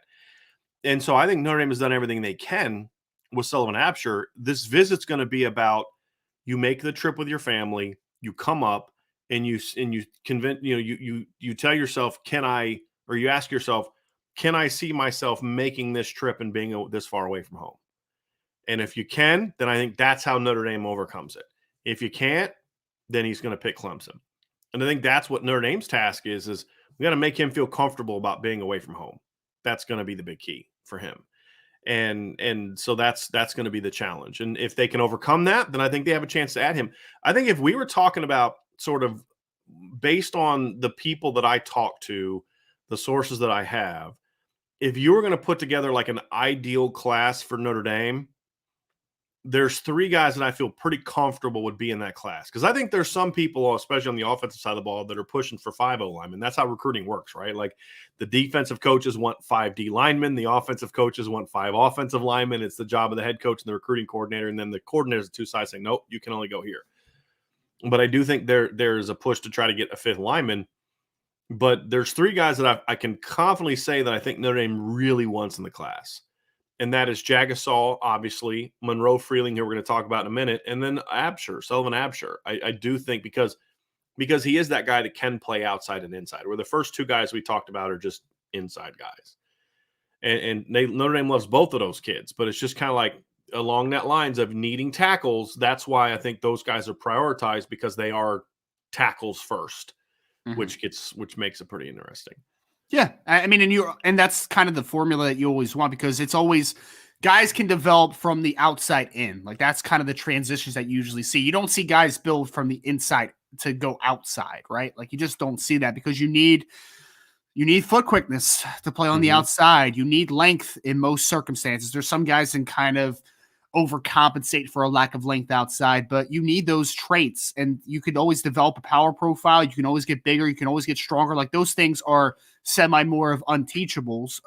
And so I think Notre Dame has done everything they can with Sullivan Abstract. This visit's going to be about you make the trip with your family, you come up, and you convince, you tell yourself, you ask yourself, can I see myself making this trip and being this far away from home? And if you can, then I think that's how Notre Dame overcomes it. If you can't, then he's going to pick Clemson. And I think that's what Notre Dame's task is we got to make him feel comfortable about being away from home. That's going to be the big key for him. And so that's going to be the challenge. And if they can overcome that, then I think they have a chance to add him. I think if we were talking about sort of based on the people that I talk to, the sources that I have, if you were going to put together like an ideal class for Notre Dame, there's 3 guys that I feel pretty comfortable would be in that class. Because I think there's some people, especially on the offensive side of the ball, that are pushing for 5-0 linemen. That's how recruiting works, right? Like the defensive coaches want 5 D linemen. The offensive coaches want 5 offensive linemen. It's the job of the head coach and the recruiting coordinator. And then the coordinators on 2 sides say, nope, you can only go here. But I do think there is a push to try to get a 5th lineman. But there's 3 guys that I can confidently say that I think Notre Dame really wants in the class. And that is Jagassaw, obviously, Monroe, Freeling, who we're going to talk about in a minute, and then Sullivan Abstract. I do think because he is that guy that can play outside and inside, where the first 2 guys we talked about are just inside guys. And Notre Dame loves both of those kids, but it's just kind of like along that lines of needing tackles. That's why I think those guys are prioritized, because they are tackles first, which makes it pretty interesting. Yeah, I mean, and that's kind of the formula that you always want, because it's always guys can develop from the outside in. Like that's kind of the transitions that you usually see. You don't see guys build from the inside to go outside, right? Like you just don't see that, because you need foot quickness to play on the outside. You need length in most circumstances. There's some guys that kind of overcompensate for a lack of length outside, but you need those traits, and you can always develop a power profile. You can always get bigger. You can always get stronger. Like those things are semi more of unteachables,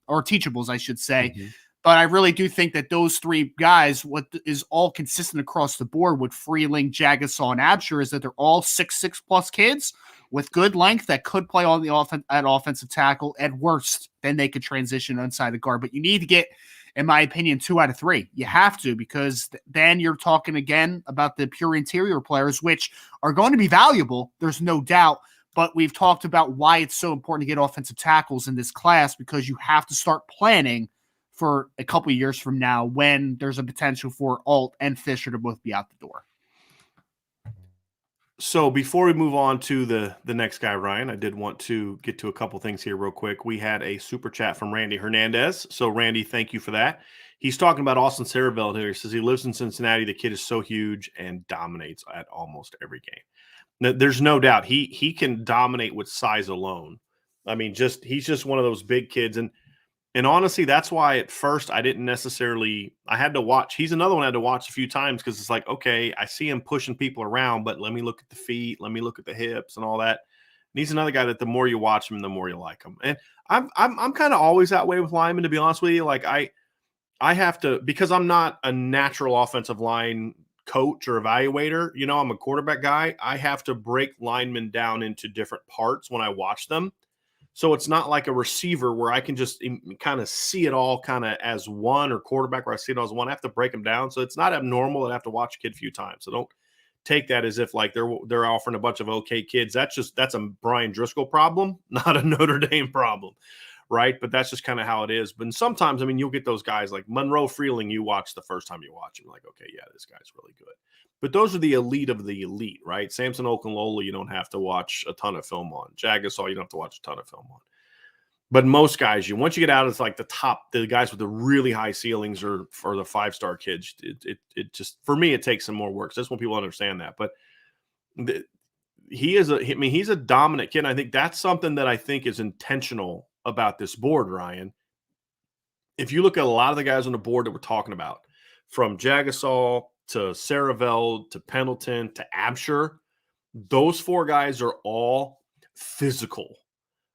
or teachables, I should say. But I really do think that those three guys, what is all consistent across the board with Freeling, Jagassaw, and Absher, is that they're all 6'6 plus kids with good length that could play on the offensive tackle. At worst, then they could transition inside the guard. But you need to get, in my opinion, 2 out of 3. You have to, because then you're talking again about the pure interior players, which are going to be valuable. There's no doubt. But we've talked about why it's so important to get offensive tackles in this class, because you have to start planning for a couple of years from now when there's a potential for Alt and Fisher to both be out the door. So before we move on to the next guy, Ryan, I did want to get to a couple things here real quick. We had a super chat from Randy Hernandez. So Randy, thank you for that. He's talking about Austin Cereville here. He says he lives in Cincinnati. The kid is so huge and dominates at almost every game. Now, there's no doubt he can dominate with size alone. I mean, he's just one of those big kids. And honestly, that's why at first I didn't necessarily – I had to watch – he's another one I had to watch a few times, because it's like, okay, I see him pushing people around, but let me look at the feet, let me look at the hips and all that. And he's another guy that the more you watch him, the more you like him. And I'm kind of always that way with linemen, to be honest with you. Like I have to – because I'm not a natural offensive line coach or evaluator, you know, I'm a quarterback guy. I have to break linemen down into different parts when I watch them. So it's not like a receiver where I can just kind of see it all kind of as one, or quarterback where I see it all as one. I have to break them down. So it's not abnormal that I have to watch a kid a few times. So don't take that as if like they're offering a bunch of okay kids. That's a Brian Driscoll problem, not a Notre Dame problem, right? But that's just kind of how it is. But sometimes, I mean, you'll get those guys like Monroe, Freeling, you watch the first time you watch him, like, okay, yeah, this guy's really good. But those are the elite of the elite, right? Sampson, Okalola, you don't have to watch a ton of film on. Jagassaw, you don't have to watch a ton of film on. But most guys, once you get out, it's like the guys with the really high ceilings or for the 5-star kids. It just, for me, it takes some more work. So that's when people understand that. But he's a dominant kid. And I think that's something that I think is intentional about this board, Ryan. If you look at a lot of the guys on the board that we're talking about, from Jagassaw to Cereville to Pendleton to Absher, those 4 guys are all physical.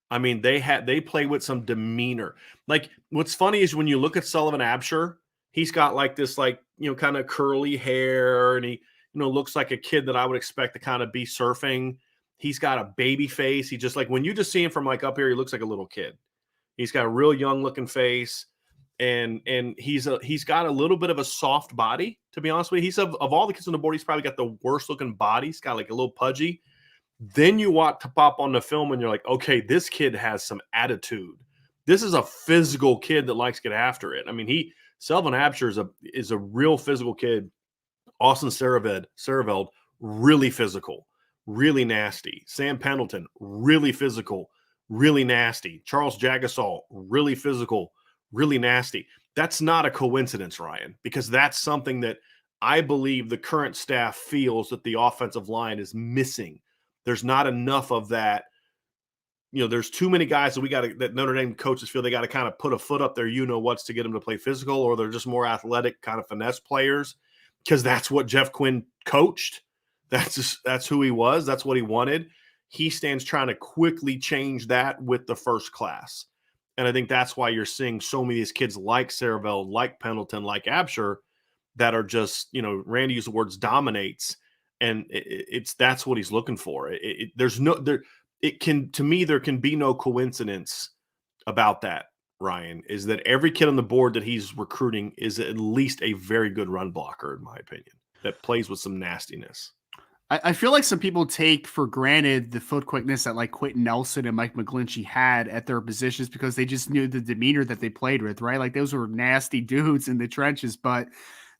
I mean, they play with some demeanor. Like, what's funny is when you look at Sullivan Abstract, he's got like this, like, you know, kind of curly hair, and he, you know, looks like a kid that I would expect to kind of be surfing. He's got a baby face. He just, like, when you just see him from like up here, he looks like a little kid. He's got a real young looking face. And he's got a little bit of a soft body, to be honest with you. He's of all the kids on the board, he's probably got the worst looking body. He's got like a little pudgy. Then you watch to pop on the film and you're like, okay, this kid has some attitude. This is a physical kid that likes to get after it. I mean, Sullivan Abstract is a real physical kid. Austin Cereville, really physical, really nasty. Sam Pendleton, really physical, really nasty. Charles Jagassaw, really physical, really nasty. That's not a coincidence, Ryan, because that's something that I believe the current staff feels that the offensive line is missing. There's not enough of that. You know, there's too many guys that Notre Dame coaches feel they got to kind of put a foot up there, what's to get them to play physical, or they're just more athletic kind of finesse players, because that's what Jeff Quinn coached. That's who he was. That's what he wanted. He stands trying to quickly change that with the first class. And I think that's why you're seeing so many of these kids like Cereville, like Pendleton, like Absher, that are just, Randy used the words dominates. And that's what he's looking for. There can be no coincidence about that, Ryan, is that every kid on the board that he's recruiting is at least a very good run blocker, in my opinion, that plays with some nastiness. I feel like some people take for granted the foot quickness that like Quentin Nelson and Mike McGlinchey had at their positions, because they just knew the demeanor that they played with, right? Like, those were nasty dudes in the trenches, but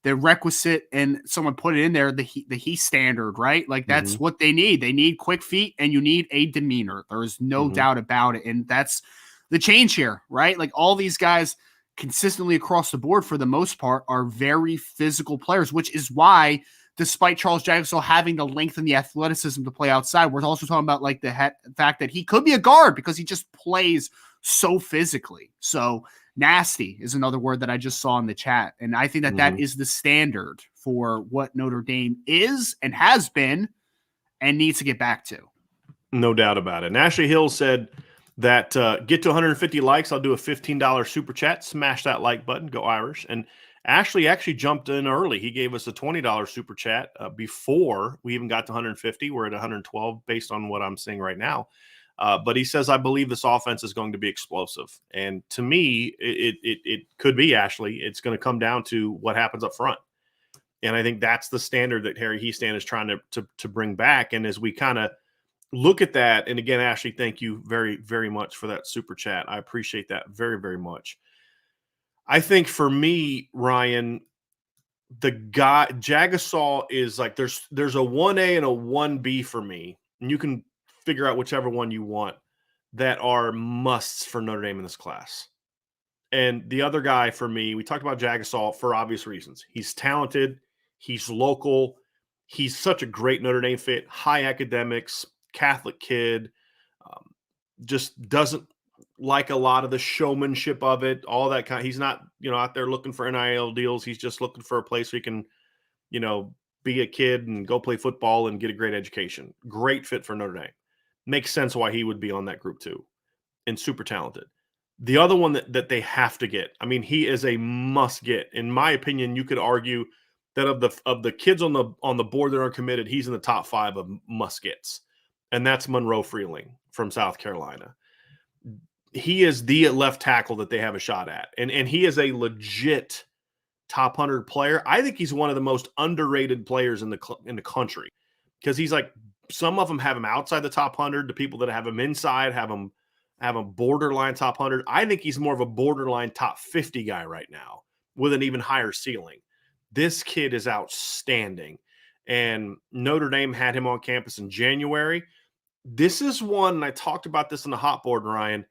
the requisite, and someone put it in there, the he standard, right? Like, that's what they need. They need quick feet, and you need a demeanor. There is no doubt about it. And that's the change here, right? Like, all these guys consistently across the board, for the most part, are very physical players, which is why, despite Charles Jagassaw having the length and the athleticism to play outside, we're also talking about like the fact that he could be a guard because he just plays so physically. So nasty is another word that I just saw in the chat. And I think that that is the standard for what Notre Dame is and has been and needs to get back to. No doubt about it. And Ashley Hill said, that get to 150 likes, I'll do a $15 super chat. Smash that like button. Go Irish. And Ashley actually jumped in early. He gave us a $20 super chat before we even got to 150. We're at 112 based on what I'm seeing right now. But he says, I believe this offense is going to be explosive. And to me, it could be, Ashley. It's going to come down to what happens up front. And I think that's the standard that Harry Hiestand is trying to bring back. And as we kind of look at that, and again, Ashley, thank you very, very much for that super chat. I appreciate that very, very much. I think for me, Ryan, the guy Jagassaw is like there's a 1A and a 1B for me, and you can figure out whichever one you want that are musts for Notre Dame in this class. And the other guy for me, we talked about Jagassaw for obvious reasons. He's talented, he's local, he's such a great Notre Dame fit, high academics, Catholic kid, just doesn't like a lot of the showmanship of it, all that kind. He's not, out there looking for NIL deals. He's just looking for a place where he can, be a kid and go play football and get a great education. Great fit for Notre Dame. Makes sense why he would be on that group too, and super talented. The other one that they have to get, I mean, he is a must get. In my opinion, you could argue that of the kids on the board that are committed, he's in the top 5 of must gets, and that's Monroe Freeling from South Carolina. He is the left tackle that they have a shot at, and he is a legit top 100 player. I think he's one of the most underrated players in the country, because he's like, some of them have him outside the top 100. The people that have him inside have him borderline top 100. I think he's more of a borderline top 50 guy right now with an even higher ceiling. This kid is outstanding, and Notre Dame had him on campus in January. This is one, and I talked about this in the hot board, Ryan.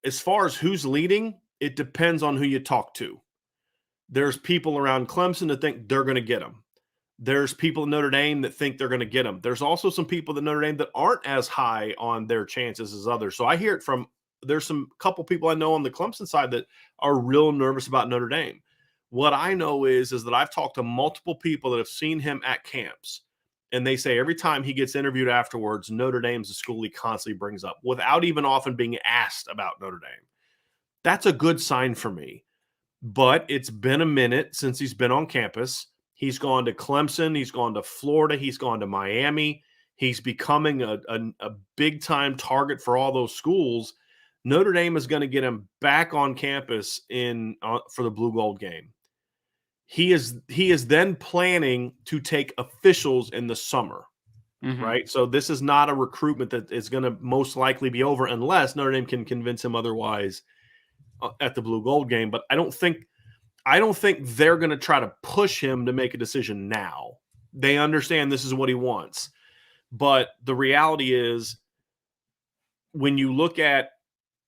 As far as who's leading, it depends on who you talk to. There's people around Clemson that think they're going to get him. There's people in Notre Dame that think they're going to get him. There's also some people at Notre Dame that aren't as high on their chances as others. So I hear it from, there's some couple people I know on the Clemson side that are real nervous about Notre Dame. What I know is that I've talked to multiple people that have seen him at camps, and they say every time he gets interviewed afterwards, Notre Dame's the school he constantly brings up without even often being asked about Notre Dame. That's a good sign for me. But it's been a minute since he's been on campus. He's gone to Clemson. He's gone to Florida. He's gone to Miami. He's becoming a big-time target for all those schools. Notre Dame is going to get him back on campus for the Blue Gold game. He is then planning to take officials in the summer, right? So this is not a recruitment that is going to most likely be over unless Notre Dame can convince him otherwise at the Blue Gold game. But I don't think they're going to try to push him to make a decision now. They understand this is what he wants. But the reality is, when you look at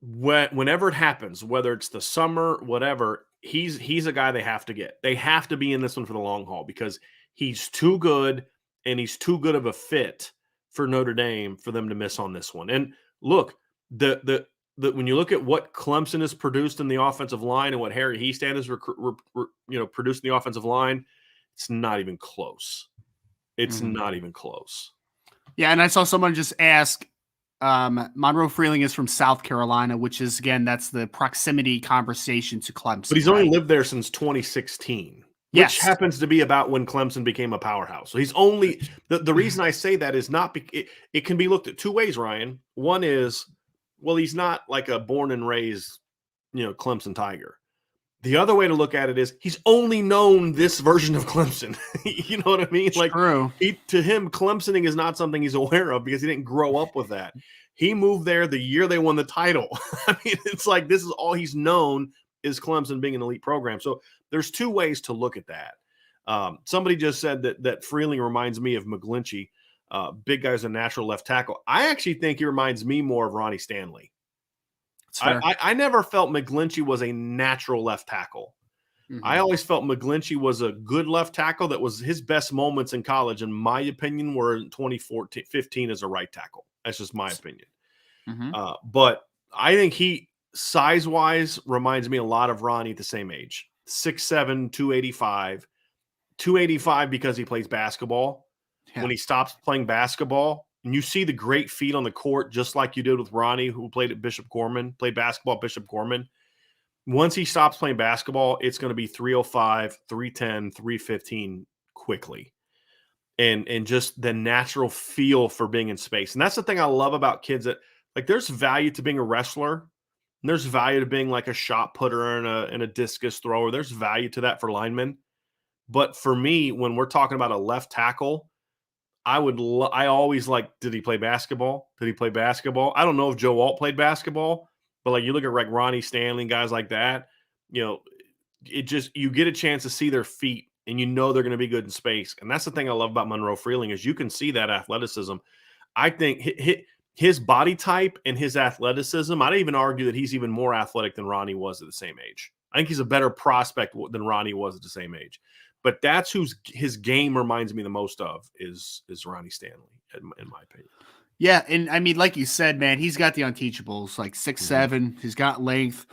whenever it happens, whether it's the summer, whatever, he's a guy they have to get. They have to be in this one for the long haul, because he's too good, and he's too good of a fit for Notre Dame for them to miss on this one. And look, when you look at what Clemson has produced in the offensive line and what Harry Hiestand has produced in the offensive line, it's not even close. It's not even close. Yeah, and I saw someone just ask, Monroe Freeling is from South Carolina, which is, again, that's the proximity conversation to Clemson. But he's only lived there since 2016, which happens to be about when Clemson became a powerhouse. So he's only the reason I say that is not it can be looked at two ways, Ryan. One is, well, he's not like a born and raised, Clemson Tiger. The other way to look at it is he's only known this version of Clemson. You know what I mean? Like, true. To him, Clemsoning is not something he's aware of because he didn't grow up with that. He moved there the year they won the title. I mean, it's like this is all he's known is Clemson being an elite program. So there's two ways to look at that. Somebody just said that Freeling reminds me of McGlinchey. Big guy's a natural left tackle. I actually think he reminds me more of Ronnie Stanley. I never felt McGlinchey was a natural left tackle. I always felt McGlinchey was a good left tackle. That was his best moments in college, in my opinion, were in 2015 as a right tackle. That's just my opinion. But I think he, size-wise, reminds me a lot of Ronnie at the same age. 6'7", 285. 285 because he plays basketball. Yeah. When he stops playing basketball, and you see the great feet on the court, just like you did with Ronnie, who played basketball at Bishop Gorman. Once he stops playing basketball, it's going to be 305, 310, 315 quickly. And just the natural feel for being in space. And that's the thing I love about kids, that like there's value to being a wrestler. And there's value to being like a shot putter and a discus thrower. There's value to that for linemen. But for me, when we're talking about a left tackle, I always like, did he play basketball? Did he play basketball? I don't know if Joe Alt played basketball, but like you look at like Ronnie Stanley and guys like that, it just, you get a chance to see their feet and they're going to be good in space. And that's the thing I love about Monroe Freeling, is you can see that athleticism. I think his body type and his athleticism, I'd even argue that he's even more athletic than Ronnie was at the same age. I think he's a better prospect than Ronnie was at the same age. But that's his game reminds me the most of is Ronnie Stanley, in my opinion. Yeah, and I mean, like you said, man, he's got the unteachables, like 6'7". He's got length,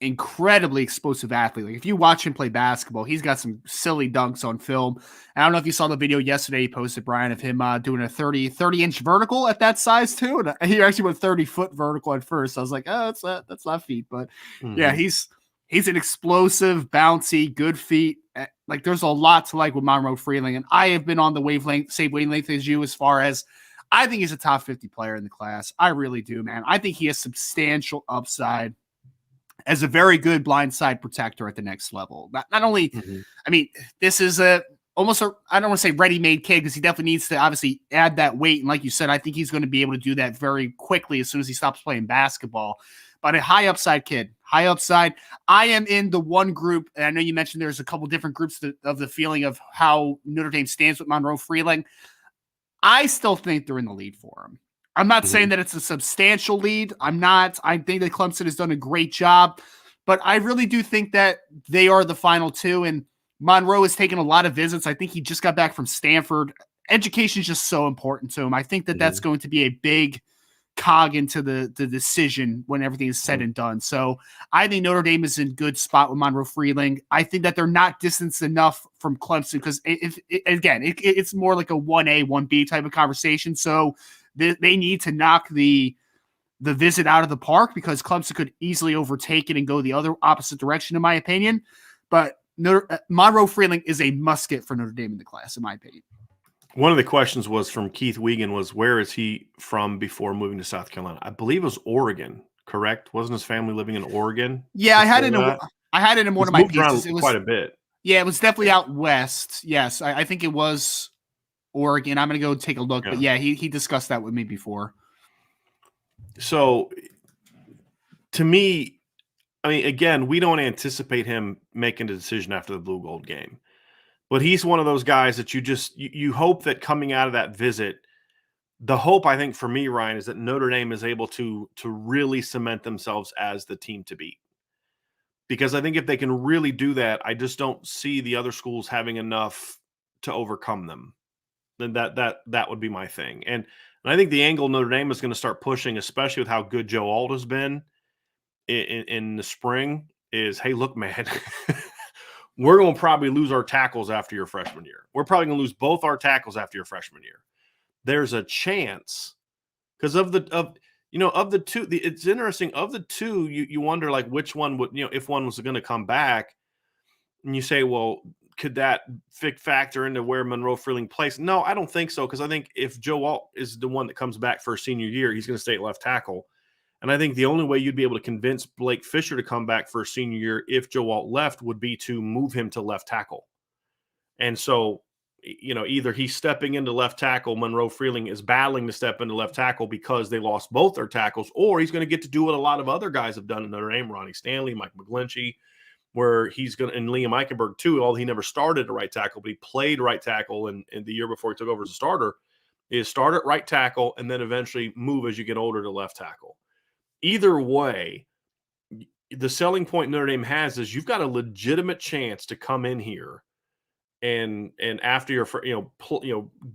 incredibly explosive athlete. Like if you watch him play basketball, he's got some silly dunks on film. I don't know if you saw the video yesterday he posted, Brian, of him doing a 30-inch vertical at that size too. And he actually went 30-foot vertical at first. I was like, oh, that's not feet. But yeah, he's an explosive, bouncy, good feet. Like there's a lot to like with Monroe Freeling. And I have been on the same wavelength as you, as far as I think he's a top 50 player in the class. I really do, man. I think he has substantial upside as a very good blindside protector at the next level. Not only, I mean, this is I don't want to say ready-made kid, because he definitely needs to obviously add that weight. And like you said, I think he's going to be able to do that very quickly as soon as he stops playing basketball. But a high upside kid, high upside. I am in the one group, and I know you mentioned there's a couple different groups of the feeling of how Notre Dame stands with Monroe Freeling. I still think they're in the lead for him. I'm not saying that it's a substantial lead. I'm not. I think that Clemson has done a great job, but I really do think that they are the final two. And Monroe has taken a lot of visits. I think he just got back from Stanford. Education is just so important to him. I think that that's going to be a big cog into the decision when everything is said and done. So I think Notre Dame is in good spot with Monroe Freeling. I think that they're not distanced enough from Clemson, because it's more like a 1A, 1B type of conversation. So they need to knock the visit out of the park, because Clemson could easily overtake it and go the other opposite direction, in my opinion. But Monroe Freeling is a must get for Notre Dame in the class, in my opinion. One of the questions was from Keith Wiegand, was where is he from before moving to South Carolina? I believe it was Oregon, correct? Wasn't his family living in Oregon? Yeah, I had it in one of my pieces. It was quite a bit. Yeah, it was definitely out west. Yes, I think it was Oregon. I'm going to go take a look. Yeah. But yeah, he discussed that with me before. So to me, I mean, again, we don't anticipate him making a decision after the Blue Gold game. But he's one of those guys that you hope that coming out of that visit, the hope, I think, for me, Ryan, is that Notre Dame is able to really cement themselves as the team to beat. Because I think if they can really do that, I just don't see the other schools having enough to overcome them. Then that would be my thing. And I think the angle Notre Dame is going to start pushing, especially with how good Joe Alt has been in the spring, is, hey, look, man, we're going to probably lose our tackles after your freshman year. We're probably going to lose both our tackles after your freshman year. There's a chance, because of the two, it's interesting, of the two, you wonder like which one would, if one was going to come back, and you say, well, could that factor into where Monroe Freeling plays? No, I don't think so, because I think if Joe Alt is the one that comes back for a senior year, he's going to stay at left tackle. And I think the only way you'd be able to convince Blake Fisher to come back for a senior year if Joe Alt left would be to move him to left tackle. And so, either he's stepping into left tackle, Monroe Freeling is battling to step into left tackle because they lost both their tackles, or he's going to get to do what a lot of other guys have done in Notre Dame, Ronnie Stanley, Mike McGlinchey, where he's going to, and Liam Eichenberg too, although he never started at right tackle, but he played right tackle in the year before he took over as a starter, is start at right tackle and then eventually move as you get older to left tackle. Either way, the selling point Notre Dame has is you've got a legitimate chance to come in here and after your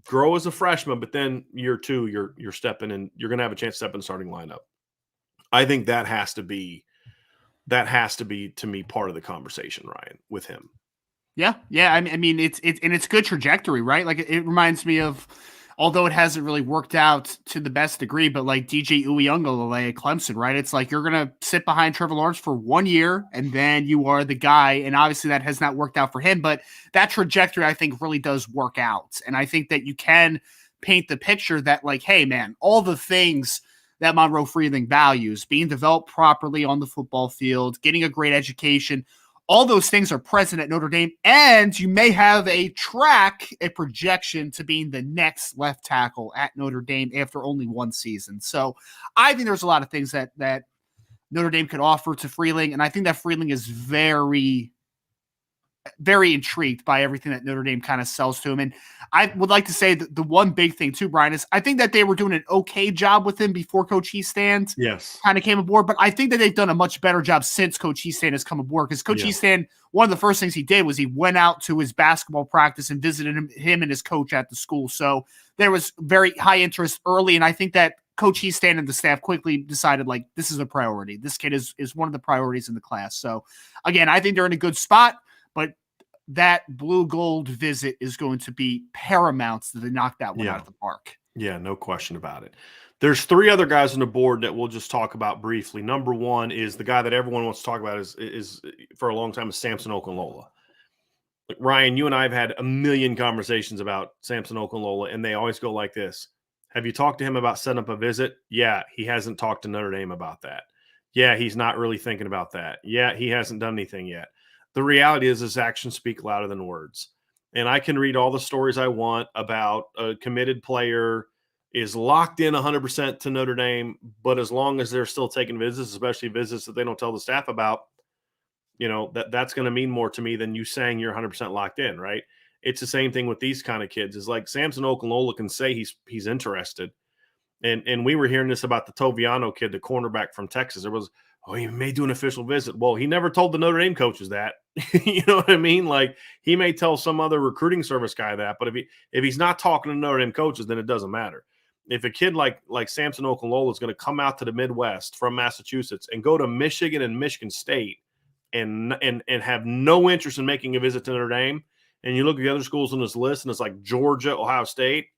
grow as a freshman, but then year two you're stepping in, you're going to have a chance to step in the starting lineup. I think that has to be to me part of the conversation, Ryan, with him. Yeah. I mean it's good trajectory, right? Like it reminds me of although it hasn't really worked out to the best degree, but like DJ Uiagalelei at Clemson, right? It's like you're going to sit behind Trevor Lawrence for 1 year and then you are the guy. And obviously that has not worked out for him, but that trajectory I think really does work out. And I think that you can paint the picture that like, hey man, all the things that Monroe Freeling values, being developed properly on the football field, getting a great education, all those things are present at Notre Dame, and you may have a projection to being the next left tackle at Notre Dame after only one season. So I think there's a lot of things that Notre Dame could offer to Freeling, and I think that Freeling is very, very intrigued by everything that Notre Dame kind of sells to him. And I would like to say that the one big thing too, Brian, is I think that they were doing an okay job with him before Coach Easthand kind of came aboard, but I think that they've done a much better job since Coach Easthand has come aboard, because Coach Easthand, one of the first things he did was he went out to his basketball practice and visited him and his coach at the school. So there was very high interest early, and I think that Coach Easthand and the staff quickly decided, like, this is a priority. This kid is one of the priorities in the class. So again, I think they're in a good spot, but that blue gold visit is going to be paramount to knock that one out of the park. Yeah, no question about it. There's three other guys on the board that we'll just talk about briefly. Number one is the guy that everyone wants to talk about is for a long time is Sampson Okalola. Ryan, you and I have had a million conversations about Sampson Okalola, and they always go like this. Have you talked to him about setting up a visit? Yeah, he hasn't talked to Notre Dame about that. Yeah, he's not really thinking about that. Yeah, he hasn't done anything yet. The reality is his actions speak louder than words. And I can read all the stories I want about a committed player is locked in 100% to Notre Dame, but as long as they're still taking visits, especially visits that they don't tell the staff about, you know, that's going to mean more to me than you saying you're 100% locked in, right? It's the same thing with these kind of kids. It's like Sampson Okalola can say he's interested. And we were hearing this about the Toviano kid, the cornerback from Texas. There was, he may do an official visit. Well, he never told the Notre Dame coaches that. You know what I mean? Like, he may tell some other recruiting service guy that, but if he's not talking to Notre Dame coaches, then it doesn't matter. If a kid like Sampson Okalola is going to come out to the Midwest from Massachusetts and go to Michigan and Michigan State and have no interest in making a visit to Notre Dame, and you look at the other schools on this list and it's like Georgia, Ohio State,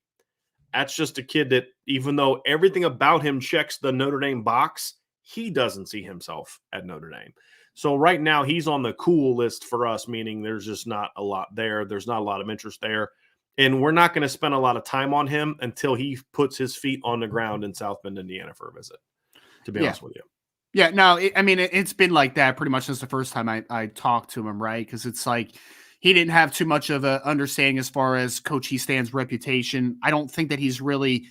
that's just a kid that, even though everything about him checks the Notre Dame box, he doesn't see himself at Notre Dame. So right now he's on the cool list for us, meaning there's just not a lot there. There's not a lot of interest there. And we're not going to spend a lot of time on him until he puts his feet on the ground in South Bend, Indiana for a visit, to be honest with you. Yeah, no, it's been like that pretty much since the first time I talked to him, right? Because it's like he didn't have too much of an understanding as far as Coach Easthand's reputation. I don't think that he's really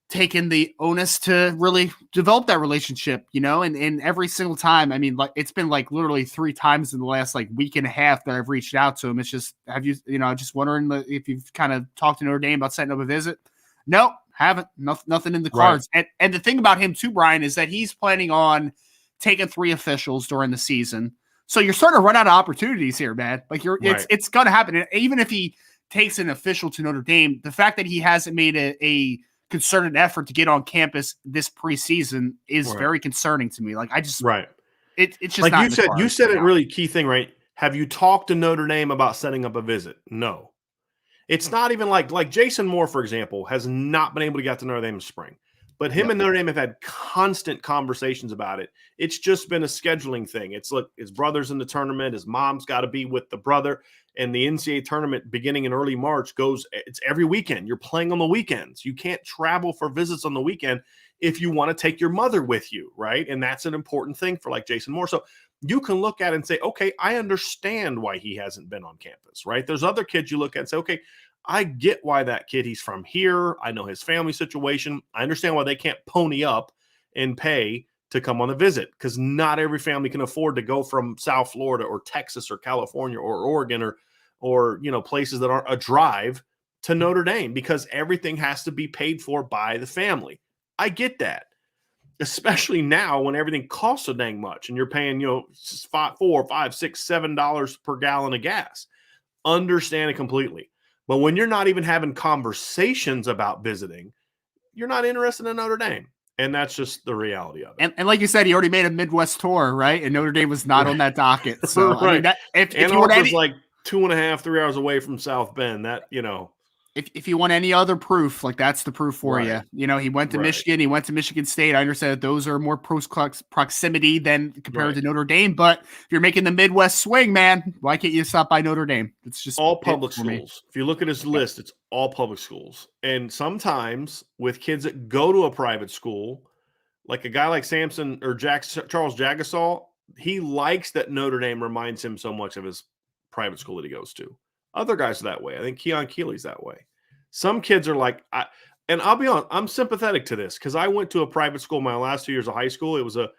taken the onus to really develop that relationship, you know, and every single time, I mean, like, it's been like literally 3 times in the last like week and a half that I've reached out to him. It's just, just wondering if you've kind of talked to Notre Dame about setting up a visit. Nope, haven't. Nothing in the cards. Right. And the thing about him too, Brian, is that he's planning on taking 3 officials during the season. So you're starting to run out of opportunities here, man. Like it's going to happen. And even if he takes an official to Notre Dame, the fact that he hasn't made a concerted effort to get on campus this preseason is very concerning to me. Like, I just, it's just like not you said a really key thing, right? Have you talked to Notre Dame about setting up a visit? No. It's not even like Jason Moore, for example, has not been able to get to Notre Dame in spring, but him and Notre Dame have had constant conversations about it. It's just been a scheduling thing. It's like his brother's in the tournament. His mom's got to be with the brother. And the NCAA tournament beginning in early March it's every weekend. You're playing on the weekends. You can't travel for visits on the weekend if you want to take your mother with you, right? And that's an important thing for like Jason Moore. So you can look at it and say, okay, I understand why he hasn't been on campus, right? There's other kids you look at and say, okay, I get why that kid, he's from here. I know his family situation. I understand why they can't pony up and pay to come on a visit, because not every family can afford to go from South Florida or Texas or California or Oregon or places that aren't a drive to Notre Dame, because everything has to be paid for by the family. I get that, especially now when everything costs so dang much and you're paying, $4, $5, $6, $7 per gallon of gas. Understand it completely. But when you're not even having conversations about visiting, you're not interested in Notre Dame. And that's just the reality of it. And like you said, he already made a Midwest tour, right? And Notre Dame was not on that docket. So, right. If you were like 2.5, 3 hours away from South Bend, that, If you want any other proof, like that's the proof for you. Right. You know, he went to Right. Michigan, he went to Michigan State. I understand that those are more proximity than compared Right. to Notre Dame, but if you're making the Midwest swing, man, why can't you stop by Notre Dame? It's just All it public for me. schools. If you look at his Yep. list, it's all public schools. And sometimes with kids that go to a private school, like a guy like Sampson or Charles Jagassaw, he likes that Notre Dame reminds him so much of his private school that he goes to. Other guys are that way. I think Keon Keeley's that way. Some kids are like, and I'll be honest, I'm sympathetic to this because I went to a private school my last 2 years of high school. It was a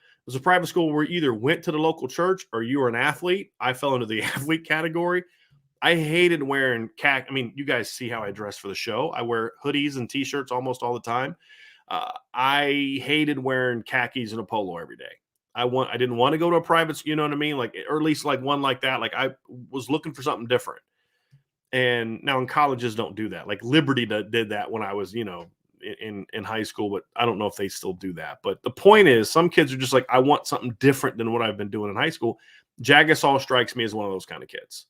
private school where you either went to the local church or you were an athlete. I fell into the athlete category. I hated wearing I mean, you guys see how I dress for the show. I wear hoodies and t-shirts almost all the time. I hated wearing khakis and a polo every day. I didn't want to go to a private, you know what I mean? Like, or at least like one like that. Like I was looking for something different. And now in colleges don't do that. Like Liberty did that when I was, in high school, but I don't know if they still do that. But the point is, some kids are just like, I want something different than what I've been doing in high school. Jagassaw strikes me as one of those kind of kids.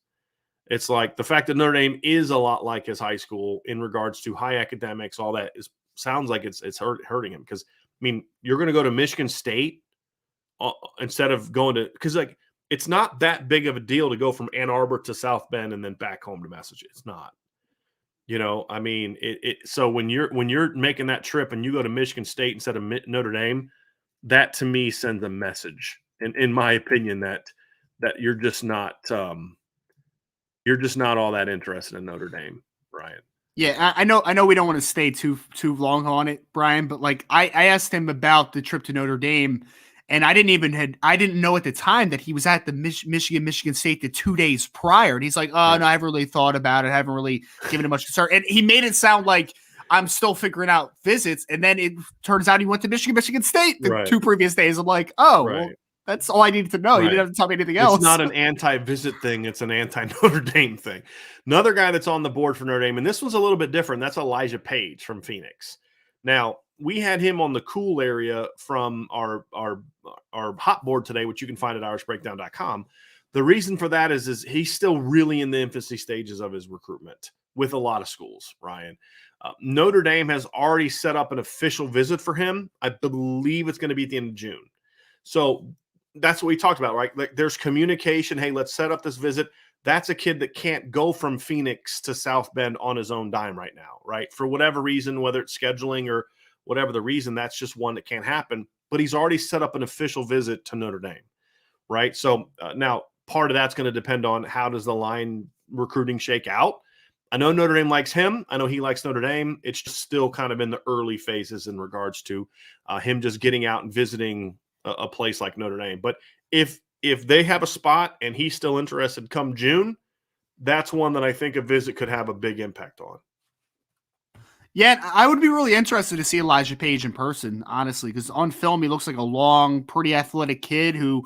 It's like the fact that Notre Dame is a lot like his high school in regards to high academics, all that sounds like it's hurting him. Because I mean, you're going to go to Michigan State instead of going to, because like it's not that big of a deal to go from Ann Arbor to South Bend and then back home to Massachusetts. It's not. I mean, so when you're making that trip and you go to Michigan State instead of Notre Dame, that to me sends a message, in my opinion, that you're just not all that interested in Notre Dame, Brian. Yeah, I know we don't want to stay too long on it, Brian, but like I asked him about the trip to Notre Dame, and I didn't know at the time that he was at the Michigan State the 2 days prior, and he's like, oh no, I haven't really thought about it, I haven't really given it much concern, and he made it sound like I'm still figuring out visits, and then it turns out he went to Michigan State the 2 previous days. I'm like, oh, well, that's all I needed to know. You didn't have to tell me anything else. It's not an anti-visit thing. It's an anti-Notre Dame thing. Another guy that's on the board for Notre Dame, and this one's a little bit different. That's Elijah Page from Phoenix. Now, we had him on the cool area from our hot board today, which you can find at irishbreakdown.com. The reason for that is he's still really in the infancy stages of his recruitment with a lot of schools, Ryan. Notre Dame has already set up an official visit for him. I believe it's going to be at the end of June. So that's what we talked about, right? Like there's communication. Hey, let's set up this visit. That's a kid that can't go from Phoenix to South Bend on his own dime right now, right? For whatever reason, whether it's scheduling or whatever the reason, that's just one that can't happen. But he's already set up an official visit to Notre Dame, right? So now part of that's going to depend on how does the line recruiting shake out. I know Notre Dame likes him. I know he likes Notre Dame. It's just still kind of in the early phases in regards to him just getting out and visiting a place like Notre Dame. But if they have a spot and he's still interested come June, that's one that I think a visit could have a big impact on. Yeah, I would be really interested to see Elijah Page in person, honestly, because on film he looks like a long, pretty athletic kid who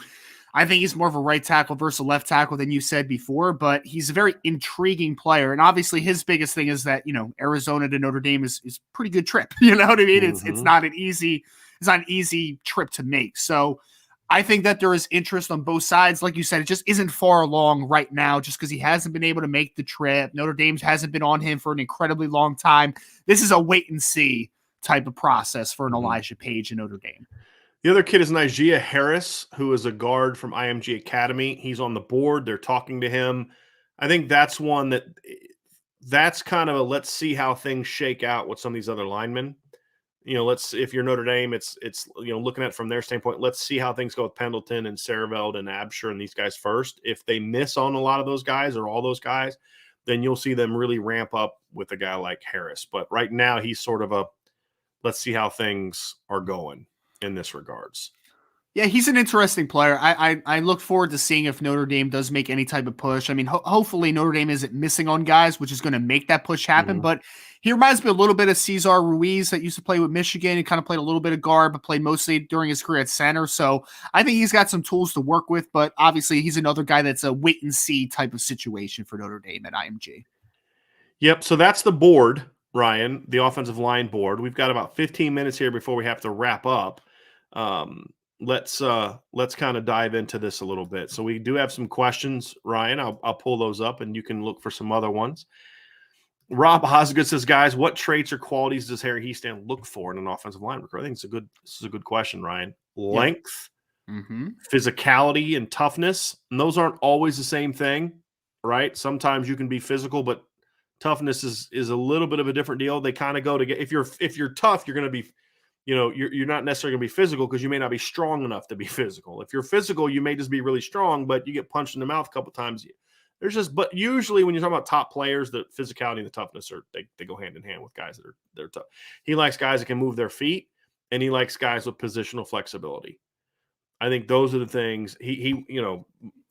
I think he's more of a right tackle versus a left tackle than you said before, but he's a very intriguing player. And obviously his biggest thing is that, Arizona to Notre Dame is a pretty good trip. You know what I mean? Mm-hmm. It's not an easy trip to make. So I think that there is interest on both sides. Like you said, it just isn't far along right now just because he hasn't been able to make the trip. Notre Dame hasn't been on him for an incredibly long time. This is a wait and see type of process for an Elijah Page in Notre Dame. The other kid is Nigea Harris, who is a guard from IMG Academy. He's on the board. They're talking to him. I think that's one that's kind of a let's see how things shake out with some of these other linemen. If you're Notre Dame, it's looking at it from their standpoint, let's see how things go with Pendleton and Cereville and Absher and these guys first. If they miss on a lot of those guys or all those guys, then you'll see them really ramp up with a guy like Harris. But right now he's sort of let's see how things are going in this regards. Yeah, he's an interesting player. I look forward to seeing if Notre Dame does make any type of push. I mean, hopefully Notre Dame isn't missing on guys, which is going to make that push happen. But he reminds me a little bit of Cesar Ruiz that used to play with Michigan. He kind of played a little bit of guard, but played mostly during his career at center. So I think he's got some tools to work with, but obviously he's another guy that's a wait and see type of situation for Notre Dame at IMG. Yep. So that's the board, Ryan, the offensive line board. We've got about 15 minutes here before we have to wrap up. Let's kind of dive into this a little bit. So we do have some questions, Ryan. I'll pull those up and you can look for some other ones. Rob Osgood says, guys, what traits or qualities does Harry Hiestand look for in an offensive line recruit? I think this is a good question, Ryan. Length, physicality, and toughness. And those aren't always the same thing, right? Sometimes you can be physical, but toughness is a little bit of a different deal. They kind of go together. If you're tough, you're going to be, you're not necessarily going to be physical because you may not be strong enough to be physical. If you're physical, you may just be really strong, but you get punched in the mouth a couple times. But usually when you're talking about top players, the physicality and the toughness they go hand in hand with guys that they're tough. He likes guys that can move their feet, and he likes guys with positional flexibility. I think those are the things he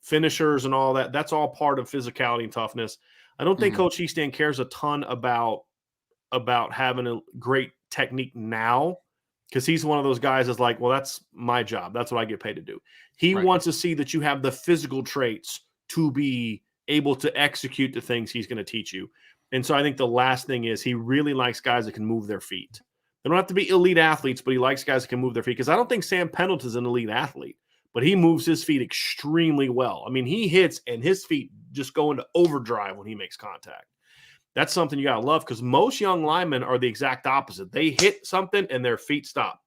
finishers and all that. That's all part of physicality and toughness. I don't think Coach Hiestand cares a ton about having a great technique now, because he's one of those guys that's like, well, that's my job. That's what I get paid to do. He wants to see that you have the physical traits to be able to execute the things he's going to teach you. And so I think the last thing is he really likes guys that can move their feet. They don't have to be elite athletes, but he likes guys that can move their feet, because I don't think Sam Pendleton's an elite athlete, but he moves his feet extremely well. I mean, he hits and his feet just go into overdrive when he makes contact. That's something you got to love, because most young linemen are the exact opposite. They hit something and their feet stop.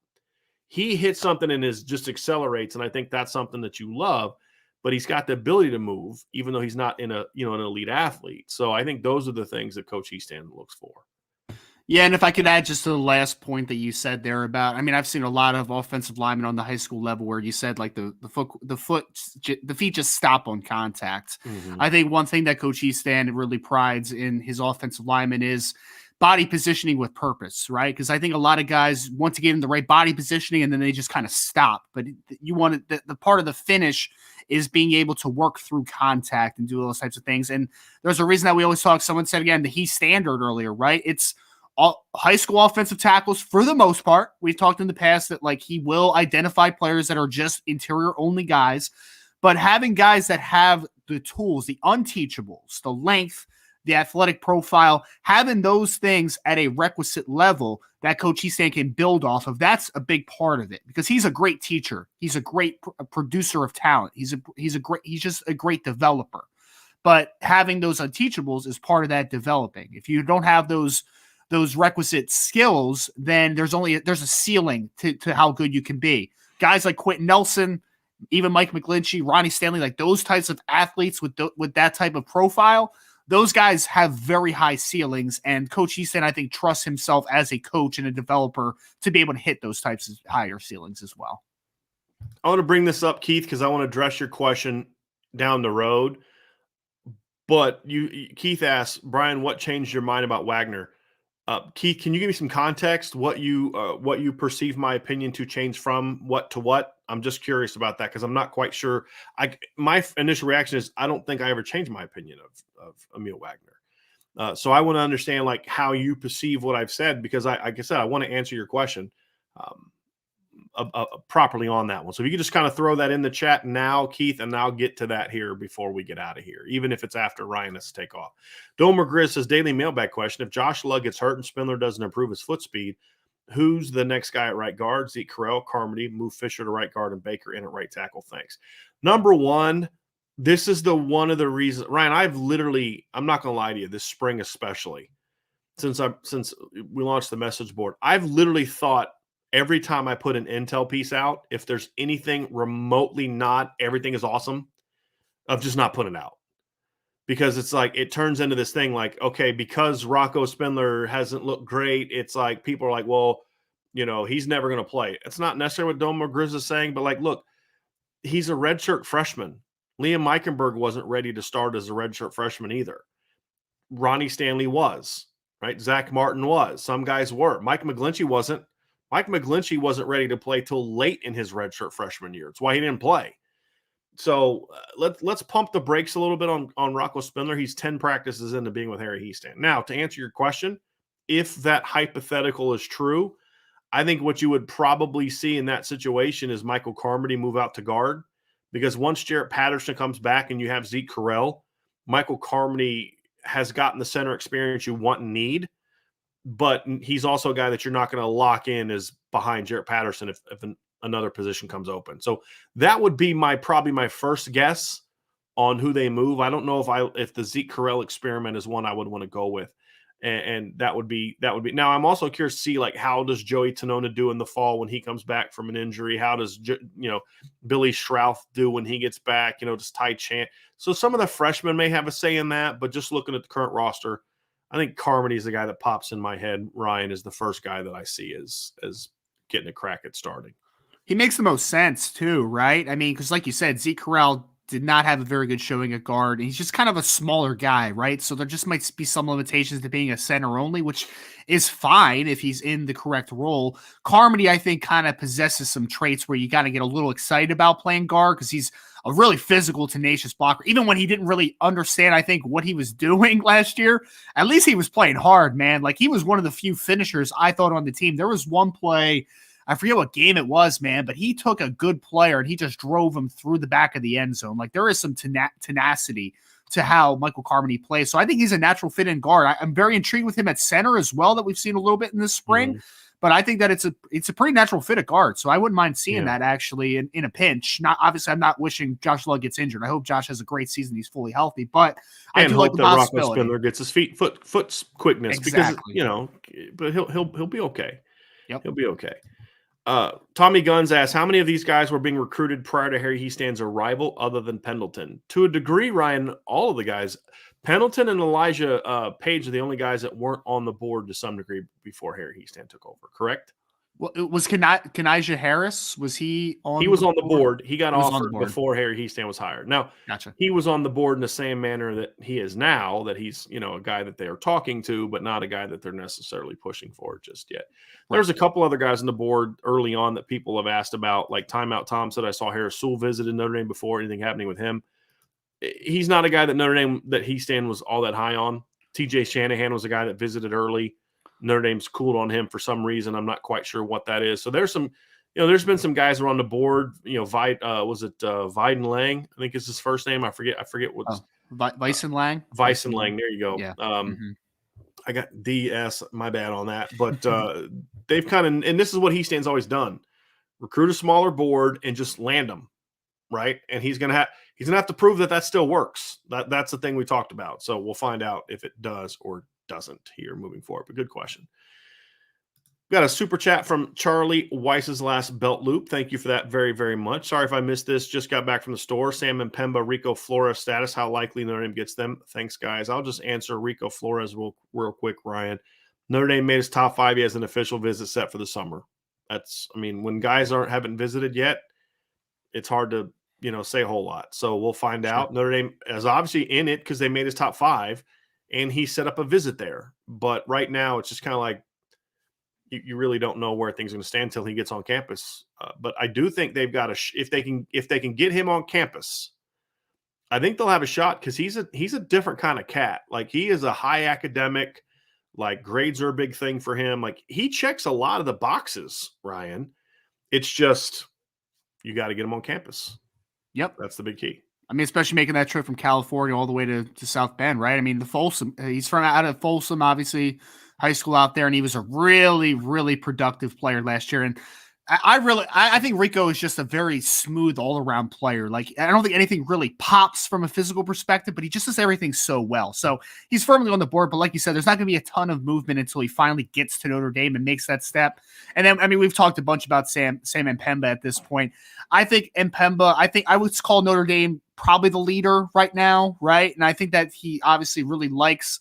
He hits something and just accelerates, and I think that's something that you love. But he's got the ability to move, even though he's not an elite athlete. So I think those are the things that Coach Hiestand looks for. Yeah, and if I could add just to the last point that you said there about, I mean, I've seen a lot of offensive linemen on the high school level where you said like the feet just stop on contact. I think one thing that Coach Hiestand really prides in his offensive linemen is body positioning with purpose, right? Because I think a lot of guys want to get in the right body positioning and then they just kind of stop. But you want the part of the finish is being able to work through contact and do those types of things. And there's a reason that we always talk. Someone said again the He standard earlier, right? It's all high school offensive tackles for the most part. We've talked in the past that like he will identify players that are just interior only guys, but having guys that have the tools, the unteachables, the length, the athletic profile, having those things at a requisite level that Coach Hiestand can build off of, that's a big part of it, because he's a great teacher. He's a great producer of talent. He's just a great developer. But having those unteachables is part of that developing. If you don't have those requisite skills, then there's a ceiling to how good you can be. Guys like Quentin Nelson, even Mike McGlinchey, Ronnie Stanley, like those types of athletes with that type of profile, those guys have very high ceilings, and Coach Hiestand, I think, trusts himself as a coach and a developer to be able to hit those types of higher ceilings as well. I want to bring this up, Keith, because I want to address your question down the road. But Keith asked, Brian, what changed your mind about Wagner? Keith, can you give me some context? What you perceive my opinion to change from what to what? I'm just curious about that, because I'm not quite sure. My initial reaction is I don't think I ever changed my opinion of Emil Wagner. So I want to understand like how you perceive what I've said, because like I said, I want to answer your question properly on that one. So if you could just kind of throw that in the chat now, Keith, and I'll get to that here before we get out of here, even if it's after Ryan has to take off. Domer Grizz says, daily mailbag question. If Josh Lugg gets hurt and Spindler doesn't improve his foot speed, who's the next guy at right guard? Zeke Carell, Carmody, move Fisher to right guard, and Baker in at right tackle. Thanks. Number one, this is one of the reasons, Ryan, I'm not going to lie to you, this spring especially, since we launched the message board, I've literally thought every time I put an intel piece out, if there's anything remotely not everything is awesome, of just not putting it out. Because it's like, it turns into this thing like, okay, because Rocco Spindler hasn't looked great, it's like people are like, well, he's never going to play. It's not necessarily what Domer Grizz is saying, but like, look, he's a redshirt freshman. Liam Meichenberg wasn't ready to start as a redshirt freshman either. Ronnie Stanley was, right? Zach Martin was. Some guys were. Mike McGlinchey wasn't. Mike McGlinchey wasn't ready to play till late in his redshirt freshman year. It's why he didn't play. So let's pump the brakes a little bit on Rocco Spindler. He's 10 practices into being with Harry Hiestand. Now, to answer your question, if that hypothetical is true, I think what you would probably see in that situation is Michael Carmody move out to guard, because once Jarrett Patterson comes back and you have Zeke Carell, Michael Carmody has gotten the center experience you want and need, but he's also a guy that you're not going to lock in as behind Jarrett Patterson if another position comes open. So that would be probably my first guess on who they move. I don't know if the Zeke Carell experiment is one I would want to go with. And that would be now. I'm also curious to see like how does Joey Tonona do in the fall when he comes back from an injury? How does Billy Schrouth do when he gets back? Does Ty Chant? So some of the freshmen may have a say in that, but just looking at the current roster, I think Carmody is the guy that pops in my head. Ryan is the first guy that I see as getting a crack at starting. He makes the most sense too, right? I mean, because like you said, Zeke Corral did not have a very good showing at guard. And he's just kind of a smaller guy, right? So there just might be some limitations to being a center only, which is fine if he's in the correct role. Carmody, I think, kind of possesses some traits where you got to get a little excited about playing guard because he's a really physical, tenacious blocker. Even when he didn't really understand, I think, what he was doing last year, at least he was playing hard, man. Like, he was one of the few finishers I thought on the team. There was one play, I forget what game it was, man, but he took a good player and he just drove him through the back of the end zone. Like, there is some tenacity to how Michael Carmody plays. So I think he's a natural fit in guard. I'm very intrigued with him at center as well, that we've seen a little bit in this spring. But I think that it's a pretty natural fit at guard. So I wouldn't mind seeing that actually in a pinch. Not obviously, I'm not wishing Josh Lugg gets injured. I hope Josh has a great season. He's fully healthy, but I do like the possibility. Rocco Spindler gets his foot quickness because but he'll be okay. Yep, he'll be okay. Tommy Guns asks, how many of these guys were being recruited prior to Harry Hiestan's arrival other than Pendleton? To a degree, Ryan, all of the guys. Pendleton and Elijah Page are the only guys that weren't on the board to some degree before Harry Hiestand took over, correct? Well, it was Nigea Harris. Was he on? He was on the board. He got offered before Harry Hiestand was hired. Now, gotcha. He was on the board in the same manner that he is now, that he's, a guy that they are talking to, but not a guy that they're necessarily pushing for just yet. Right. There's a couple other guys on the board early on that people have asked about, like Timeout Tom said, I saw Harris Sewell visited Notre Dame before. Anything happening with him? He's not a guy that Notre Dame, that Hiestand was all that high on. TJ Shanahan was a guy that visited early. Notre Dame's cooled on him for some reason. I'm not quite sure what that is. So there's some, there's been some guys who are on the board. Was it Viden Lang? I think is his first name. I forget what's Vicen Lang. Vicen Lang. There you go. Yeah. I got DS. My bad on that. But they've kind of, and this is what Hiestand's always done: recruit a smaller board and just land them, right? And he's gonna have to prove that still works. That's the thing we talked about. So we'll find out if it does or doesn't here moving forward. But good question. We got a super chat from Charlie Weiss's last belt loop. Thank you for that very, very much. Sorry if I missed this. Just got back from the store. Sam and Pemba, Rico Flores status. How likely Notre Dame gets them? Thanks, guys. I'll just answer Rico Flores real quick, Ryan. Notre Dame made his top 5. He has an official visit set for the summer. When guys haven't visited yet, it's hard to, say a whole lot. So we'll find out. Notre Dame is obviously in it because they made his top 5. And he set up a visit there. But right now, it's just kind of like you really don't know where things are going to stand until he gets on campus. But I do think they've got if they can get him on campus, I think they'll have a shot because he's a different kind of cat. Like, he is a high academic, like grades are a big thing for him. Like, he checks a lot of the boxes, Ryan. It's just you got to get him on campus. Yep, that's the big key. I mean, especially making that trip from California all the way to South Bend, right? I mean, the Folsom, he's from out of Folsom, obviously, high school out there, and he was a really, really productive player last year. And I think Rico is just a very smooth all-around player. Like, I don't think anything really pops from a physical perspective, but he just does everything so well. So he's firmly on the board, but like you said, there's not going to be a ton of movement until he finally gets to Notre Dame and makes that step. And then, I mean, we've talked a bunch about Sam Mpemba at this point. I think Mpemba, I would call Notre Dame probably the leader right now, right? And I think that he obviously really likes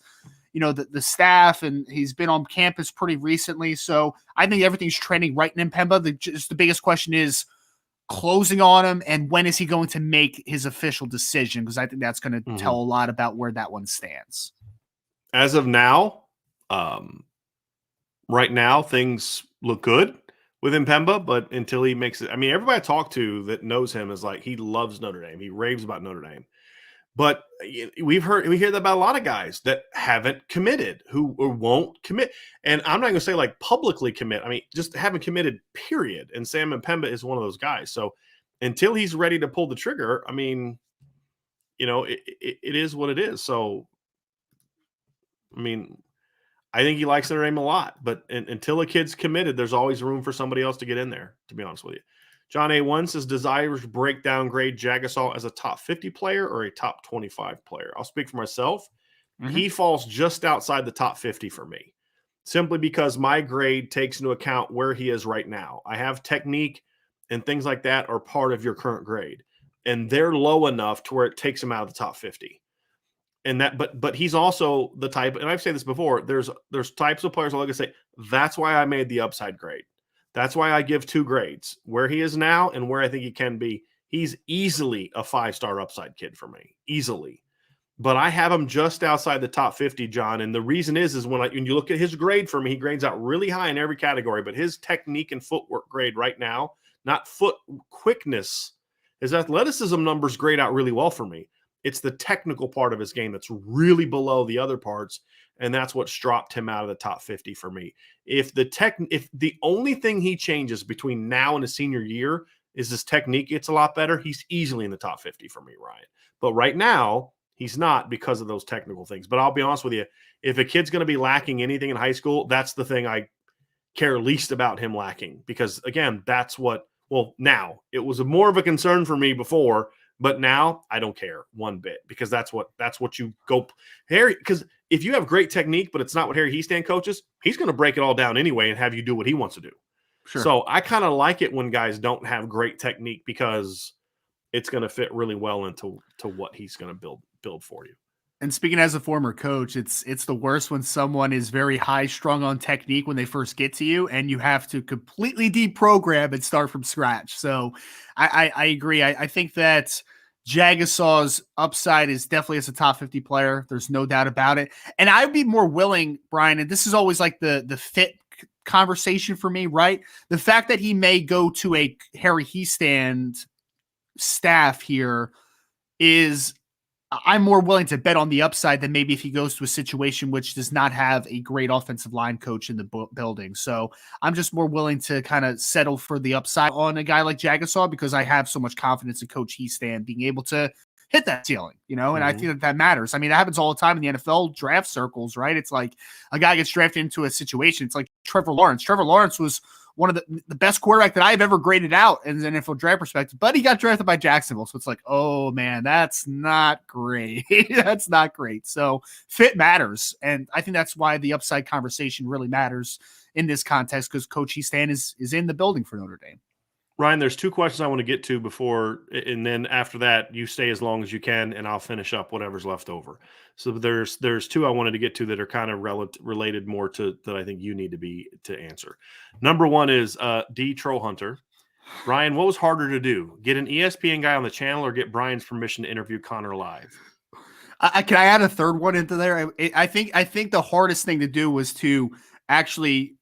the staff, and he's been on campus pretty recently. So I think everything's trending right in Mpemba. The biggest question is closing on him, and when is he going to make his official decision? Because I think that's going to tell a lot about where that one stands. As of now, right now, things look good with Mpemba, but until he makes it, I mean, everybody I talk to that knows him is like, he loves Notre Dame. He raves about Notre Dame. But we hear that about a lot of guys that haven't committed, who won't commit. And I'm not going to say like publicly commit. I mean, just haven't committed, period. And Sam Mpemba is one of those guys. So until he's ready to pull the trigger, I mean, it is what it is. So, I mean, I think he likes Notre Dame a lot. But until a kid's committed, there's always room for somebody else to get in there, to be honest with you. John A1 says, does Irish breakdown grade Jagassaw as a top 50 player or a top 25 player? I'll speak for myself. he falls just outside the top 50 for me, simply because my grade takes into account where he is right now. I have technique and things like that are part of your current grade, and they're low enough to where it takes him out of the top 50. And that, but he's also the type, and I've said this before, there's types of players I like to say, that's why I made the upside grade. That's why I give 2 grades, where he is now and where I think he can be. He's easily a 5-star upside kid for me, easily. But I have him just outside the top 50, John. And the reason is when you look at his grade for me, he grades out really high in every category, but his technique and footwork grade right now, not foot quickness, his athleticism numbers grade out really well for me. It's the technical part of his game that's really below the other parts, and that's what's dropped him out of the top 50 for me. If the only thing he changes between now and his senior year is his technique gets a lot better, he's easily in the top 50 for me, Ryan. But right now, he's not because of those technical things. But I'll be honest with you, if a kid's going to be lacking anything in high school, that's the thing I care least about him lacking. Because, again, now it was more of a concern for me before, but now I don't care one bit, because that's what you go Harry. Because if you have great technique, but it's not what Harry Heastand coaches, he's going to break it all down anyway and have you do what he wants to do. Sure. So I kind of like it when guys don't have great technique, because it's going to fit really well into what he's going to build for you. And speaking as a former coach, it's the worst when someone is very high strung on technique when they first get to you, and you have to completely deprogram and start from scratch. So I agree. I think that Jagassaw's upside is definitely as a top 50 player. There's no doubt about it. And I'd be more willing, Brian, and this is always like the fit conversation for me, right? The fact that he may go to a Harry Heastand staff here is, I'm more willing to bet on the upside than maybe if he goes to a situation which does not have a great offensive line coach in the building. So I'm just more willing to kind of settle for the upside on a guy like Jagassaw, because I have so much confidence in Coach Heastand being able to hit that ceiling, and I think that matters. I mean, that happens all the time in the NFL draft circles, right? It's like a guy gets drafted into a situation. It's like Trevor Lawrence. Trevor Lawrence was one of the best quarterback that I've ever graded out in an NFL draft perspective, but he got drafted by Jacksonville. So it's like, oh man, that's not great. That's not great. So fit matters. And I think that's why the upside conversation really matters in this context, because Coach Heastand is in the building for Notre Dame. Ryan, there's 2 questions I want to get to before, and then after that, you stay as long as you can, and I'll finish up whatever's left over. So there's 2 I wanted to get to that are kind of related more to that I think you need to answer. Number 1 is D. Troll Hunter. Ryan, what was harder to do? Get an ESPN guy on the channel or get Brian's permission to interview Connor live? Can I add a third one into there? I think the hardest thing to do was to actually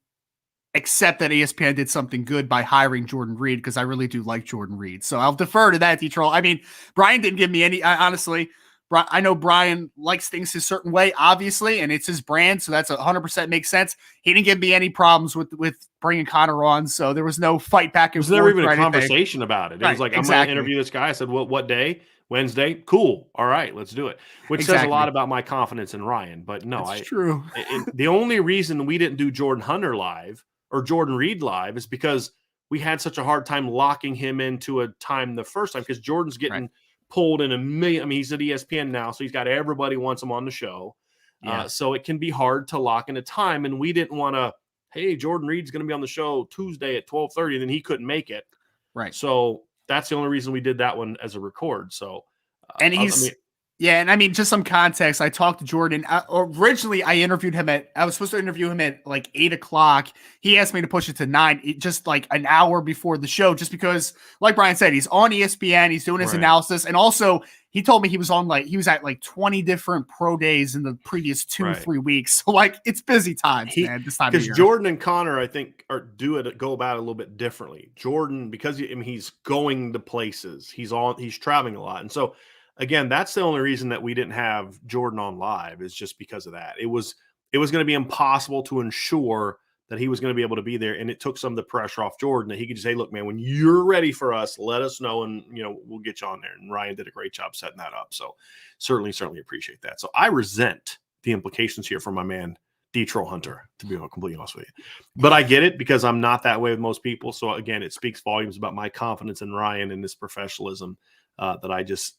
accept that ESPN did something good by hiring Jordan Reed, because I really do like Jordan Reed. So I'll defer to that, D-Troll. I mean, Brian didn't give me any, honestly. I know Brian likes things a certain way, obviously, and it's his brand, so that's 100% makes sense. He didn't give me any problems with bringing Connor on, so there was no fight back and forth. Was there even a conversation about it? It was like, I'm going to interview this guy. I said, what day? Wednesday? Cool. All right, let's do it. Which says a lot about my confidence in Ryan. But no, that's true. The only reason we didn't do Jordan Hunter live or Jordan Reed live is because we had such a hard time locking him into a time the first time, because Jordan's getting pulled in a million. I mean, he's at ESPN now, so he's got everybody wants him on the show. Yeah. So it can be hard to lock in a time, and we didn't want to, hey, Jordan Reed's going to be on the show Tuesday at 12:30, and then he couldn't make it. Right. So that's the only reason we did that one as a record. So, and and I mean, just some context. I talked to Jordan. Originally, I was supposed to interview him at like 8:00. He asked me to push it to 9, just like an hour before the show, just because, like Brian said, he's on ESPN. He's doing his analysis. And also, he told me he was at like 20 different pro days in the previous 2-3 weeks. So like, it's busy times, man, this time of year. Because Jordan and Connor, I think, go about it a little bit differently. Jordan, because he's going to places, he's traveling a lot. And so, again, that's the only reason that we didn't have Jordan on live, is just because of that. It was going to be impossible to ensure that he was going to be able to be there, and it took some of the pressure off Jordan, that he could just say, look, man, when you're ready for us, let us know, and we'll get you on there. And Ryan did a great job setting that up. So certainly appreciate that. So I resent the implications here from my man, D. Troll Hunter, to be completely honest with you. But I get it, because I'm not that way with most people. So again, it speaks volumes about my confidence in Ryan and his professionalism, that I just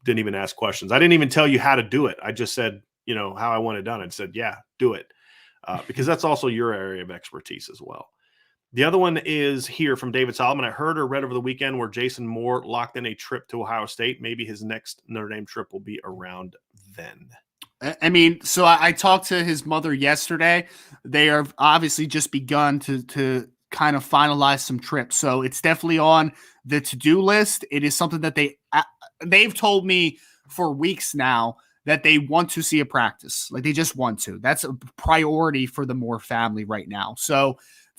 didn't even ask questions. I didn't even tell you how to do it. I just said, how I want it done, and said, yeah, do it. Because that's also your area of expertise as well. The other one is here from David Solomon. I heard or read over the weekend where Jason Moore locked in a trip to Ohio State. Maybe his next Notre Dame trip will be around then. I mean, so I talked to his mother yesterday. They have obviously just begun to kind of finalize some trips. So it's definitely on the to-do list. It is something that they've told me for weeks now that they want to see a practice. Like, they just want to. That's a priority for the Moore family right now. So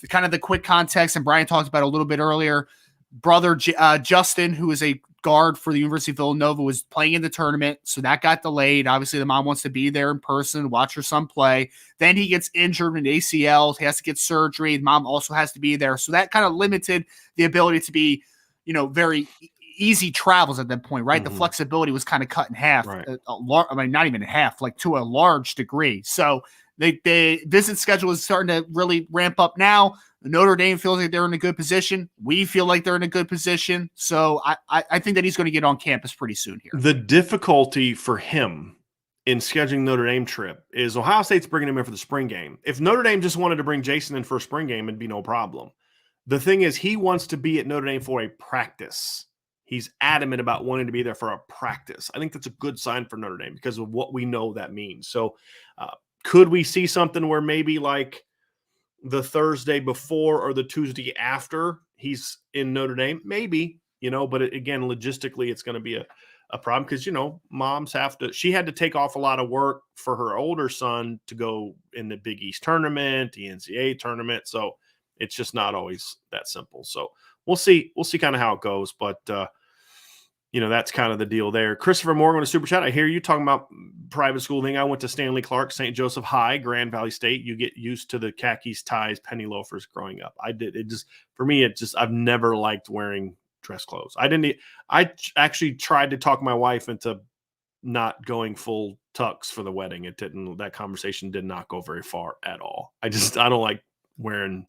kind of the quick context, and Brian talked about it a little bit earlier, brother Justin, who is a guard for the University of Villanova, was playing in the tournament, so that got delayed. Obviously, the mom wants to be there in person, watch her son play. Then he gets injured in ACL. He has to get surgery. The mom also has to be there. So that kind of limited the ability to be, very easy travels at that point, right? Mm-hmm. The flexibility was kind of cut in half. Right. Not even in half, like to a large degree. So the visit schedule is starting to really ramp up now. Notre Dame feels like they're in a good position. We feel like they're in a good position. So I think that he's going to get on campus pretty soon here. The difficulty for him in scheduling Notre Dame trip is Ohio State's bringing him in for the spring game. If Notre Dame just wanted to bring Jason in for a spring game, it'd be no problem. The thing is, he wants to be at Notre Dame for a practice. He's adamant about wanting to be there for a practice. I think that's a good sign for Notre Dame because of what we know that means. So could we see something where maybe like the Thursday before or the Tuesday after he's in Notre Dame? Maybe, but again, logistically, it's going to be a problem because, moms she had to take off a lot of work for her older son to go in the Big East tournament, the NCAA tournament. So it's just not always that simple. So we'll see kind of how it goes, but that's kind of the deal there. Christopher Morgan on a super chat. I hear you talking about private school thing. I went to Stanley Clark, St. Joseph High, Grand Valley State. You get used to the khakis, ties, penny loafers growing up. I did. For me, I've never liked wearing dress clothes. I actually tried to talk my wife into not going full tux for the wedding. That conversation did not go very far at all. I don't like wearing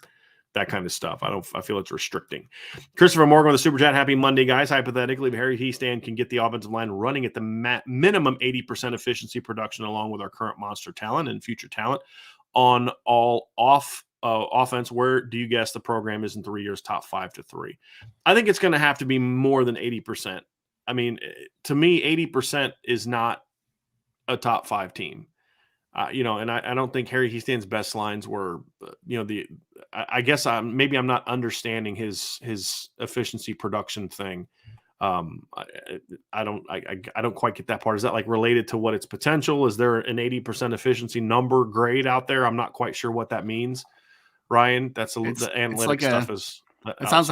that kind of stuff. I feel it's restricting. Christopher Morgan with the super chat. Happy Monday, guys. Hypothetically, if Harry Hiestand can get the offensive line running at the minimum 80% efficiency production, along with our current monster talent and future talent on all offense, where do you guess the program is in 3 years, top 5 to 3? I think it's going to have to be more than 80%. I mean, to me, 80% is not a top 5 team. And I don't think Harry Hiestand's best lines were, I guess maybe I'm not understanding his efficiency production thing. I don't quite get that part. Is that like related to what its potential? Is there an 80% efficiency number grade out there? I'm not quite sure what that means. Ryan, the analytic stuff is. It sounds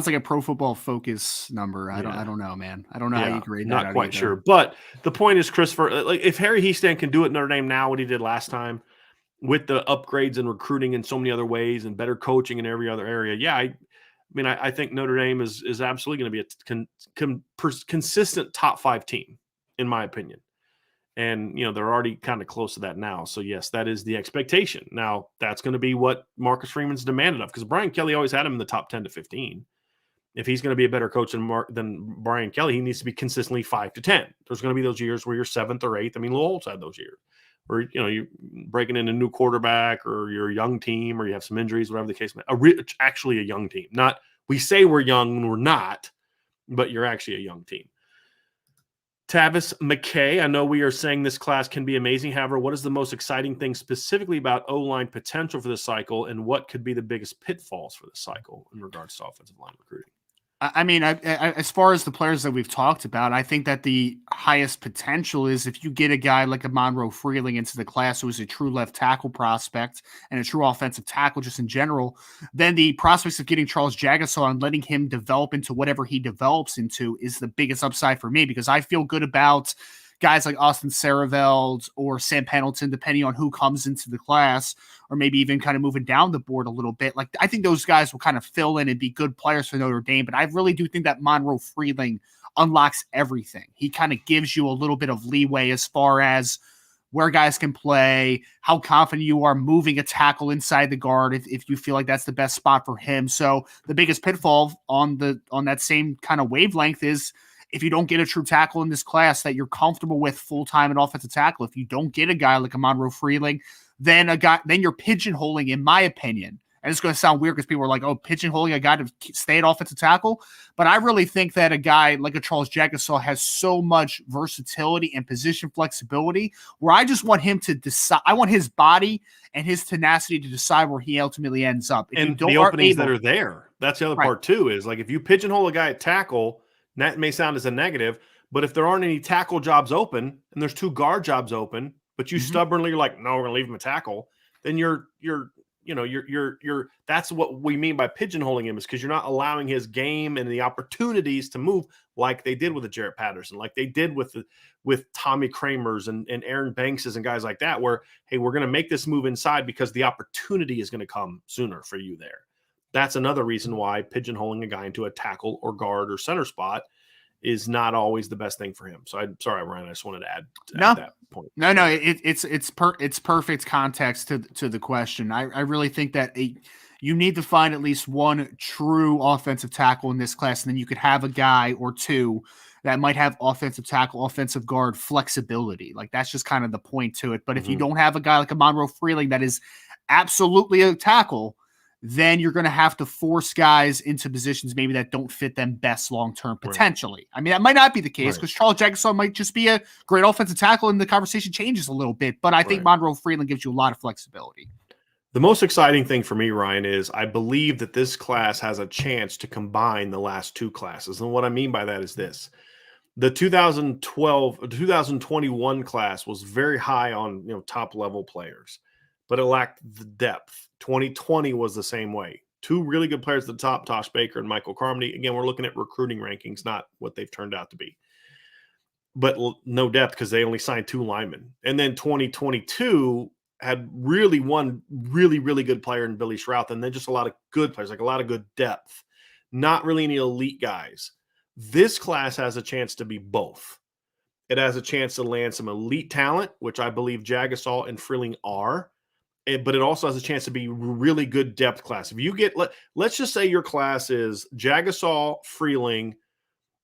like a Pro Football Focus number. I don't know, man. I don't know how you grade that. Not quite sure. But the point is, Christopher, like if Harry Hiestand can do it at Notre Dame now, what he did last time, with the upgrades and recruiting in so many other ways and better coaching in every other area, I think Notre Dame is absolutely going to be a consistent top 5 team, in my opinion. And, they're already kind of close to that now. So, yes, that is the expectation. Now, that's going to be what Marcus Freeman's demanded of, because Brian Kelly always had him in the top 10 to 15. If he's going to be a better coach than Brian Kelly, he needs to be consistently 5 to 10. There's going to be those years where you're 7th or 8th. I mean, Lowell's had those years where, you're breaking in a new quarterback, or you're a young team, or you have some injuries, whatever the case may be. Actually a young team. Not, we say we're young when we're not, but you're actually a young team. Tavis McKay, I know we are saying this class can be amazing. However, what is the most exciting thing specifically about O-line potential for the cycle, and what could be the biggest pitfalls for the cycle in regards to offensive line recruiting? I mean, as far as the players that we've talked about, I think that the highest potential is if you get a guy like a Monroe Freeling into the class who is a true left tackle prospect and a true offensive tackle just in general, then the prospects of getting Charles Jagassaw and letting him develop into whatever he develops into is the biggest upside for me, because I feel good about guys like Austin Cereville or Sam Pendleton, depending on who comes into the class, or maybe even kind of moving down the board a little bit. Like, I think those guys will kind of fill in and be good players for Notre Dame, but I really do think that Monroe Freeling unlocks everything. He kind of gives you a little bit of leeway as far as where guys can play, how confident you are moving a tackle inside the guard if you feel like that's the best spot for him. So the biggest pitfall on that same kind of wavelength is if you don't get a true tackle in this class that you're comfortable with full-time at offensive tackle, if you don't get a guy like a Monroe Freeling, then you're pigeonholing, in my opinion. And it's going to sound weird because people are like, oh, pigeonholing a guy to stay at offensive tackle. But I really think that a guy like a Charles Jagassaw has so much versatility and position flexibility where I just want him to decide. I want his body and his tenacity to decide where he ultimately ends up. If and the openings that are there, that's the other part too, is like if you pigeonhole a guy at tackle, that may sound as a negative, but if there aren't any tackle jobs open and there's 2 guard jobs open, but you stubbornly are like, no, we're going to leave him a tackle, then you're that's what we mean by pigeonholing him, is because you're not allowing his game and the opportunities to move like they did with the Jarrett Patterson, like they did with Tommy Kramers and Aaron Bankses and guys like that, where, hey, we're going to make this move inside because the opportunity is going to come sooner for you there. That's another reason why pigeonholing a guy into a tackle or guard or center spot is not always the best thing for him. So I'm sorry, Ryan, I just wanted to add that point. No, it's perfect context to the question. I really think that you need to find at least one true offensive tackle in this class, and then you could have a guy or two that might have offensive tackle, offensive guard flexibility. Like that's just kind of the point to it. But if you don't have a guy like a Monroe Freeling that is absolutely a tackle, then you're going to have to force guys into positions maybe that don't fit them best long-term, potentially. Right. I mean, that might not be the case because Charles Jagassaw might just be a great offensive tackle and the conversation changes a little bit. But I think Monroe Freeling gives you a lot of flexibility. The most exciting thing for me, Ryan, is I believe that this class has a chance to combine the last 2 classes. And what I mean by that is this. The 2021 class was very high on top-level players, but it lacked the depth. 2020 was the same way. 2 really good players at the top, Tosh Baker and Michael Carmody. Again, we're looking at recruiting rankings, not what they've turned out to be. But no depth because they only signed 2 linemen. And then 2022 had really one really, really good player in Billy Shrouth, and then just a lot of good players, like a lot of good depth. Not really any elite guys. This class has a chance to be both. It has a chance to land some elite talent, which I believe Jagassaw and Freeling are. But it also has a chance to be really good depth class. If you get, let's just say your class is Jagassaw, Freeling,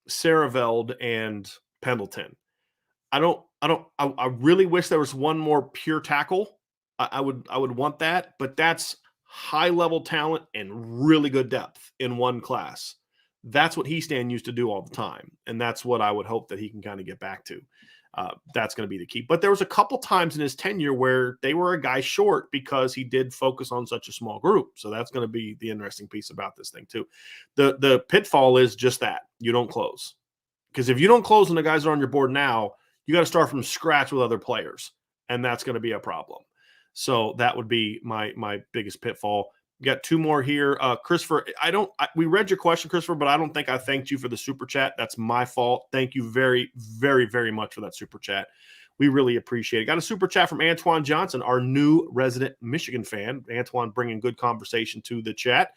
Cereville, and Pendleton. I really wish there was one more pure tackle. I would want that, but that's high level talent and really good depth in one class. That's what Heastan used to do all the time. And that's what I would hope that he can kind of get back to. That's going to be the key. But there was a couple times in his tenure where they were a guy short because he did focus on such a small group. So that's going to be the interesting piece about this thing too. The pitfall is just that you don't close, because if you don't close when the guys are on your board now, you got to start from scratch with other players, and that's going to be a problem. So that would be my biggest pitfall. We got 2 more here. Christopher, we read your question, Christopher, but I don't think I thanked you for the super chat. That's my fault. Thank you very, very, very much for that super chat. We really appreciate it. Got a super chat from Antoine Johnson, our new resident Michigan fan. Antoine bringing good conversation to the chat,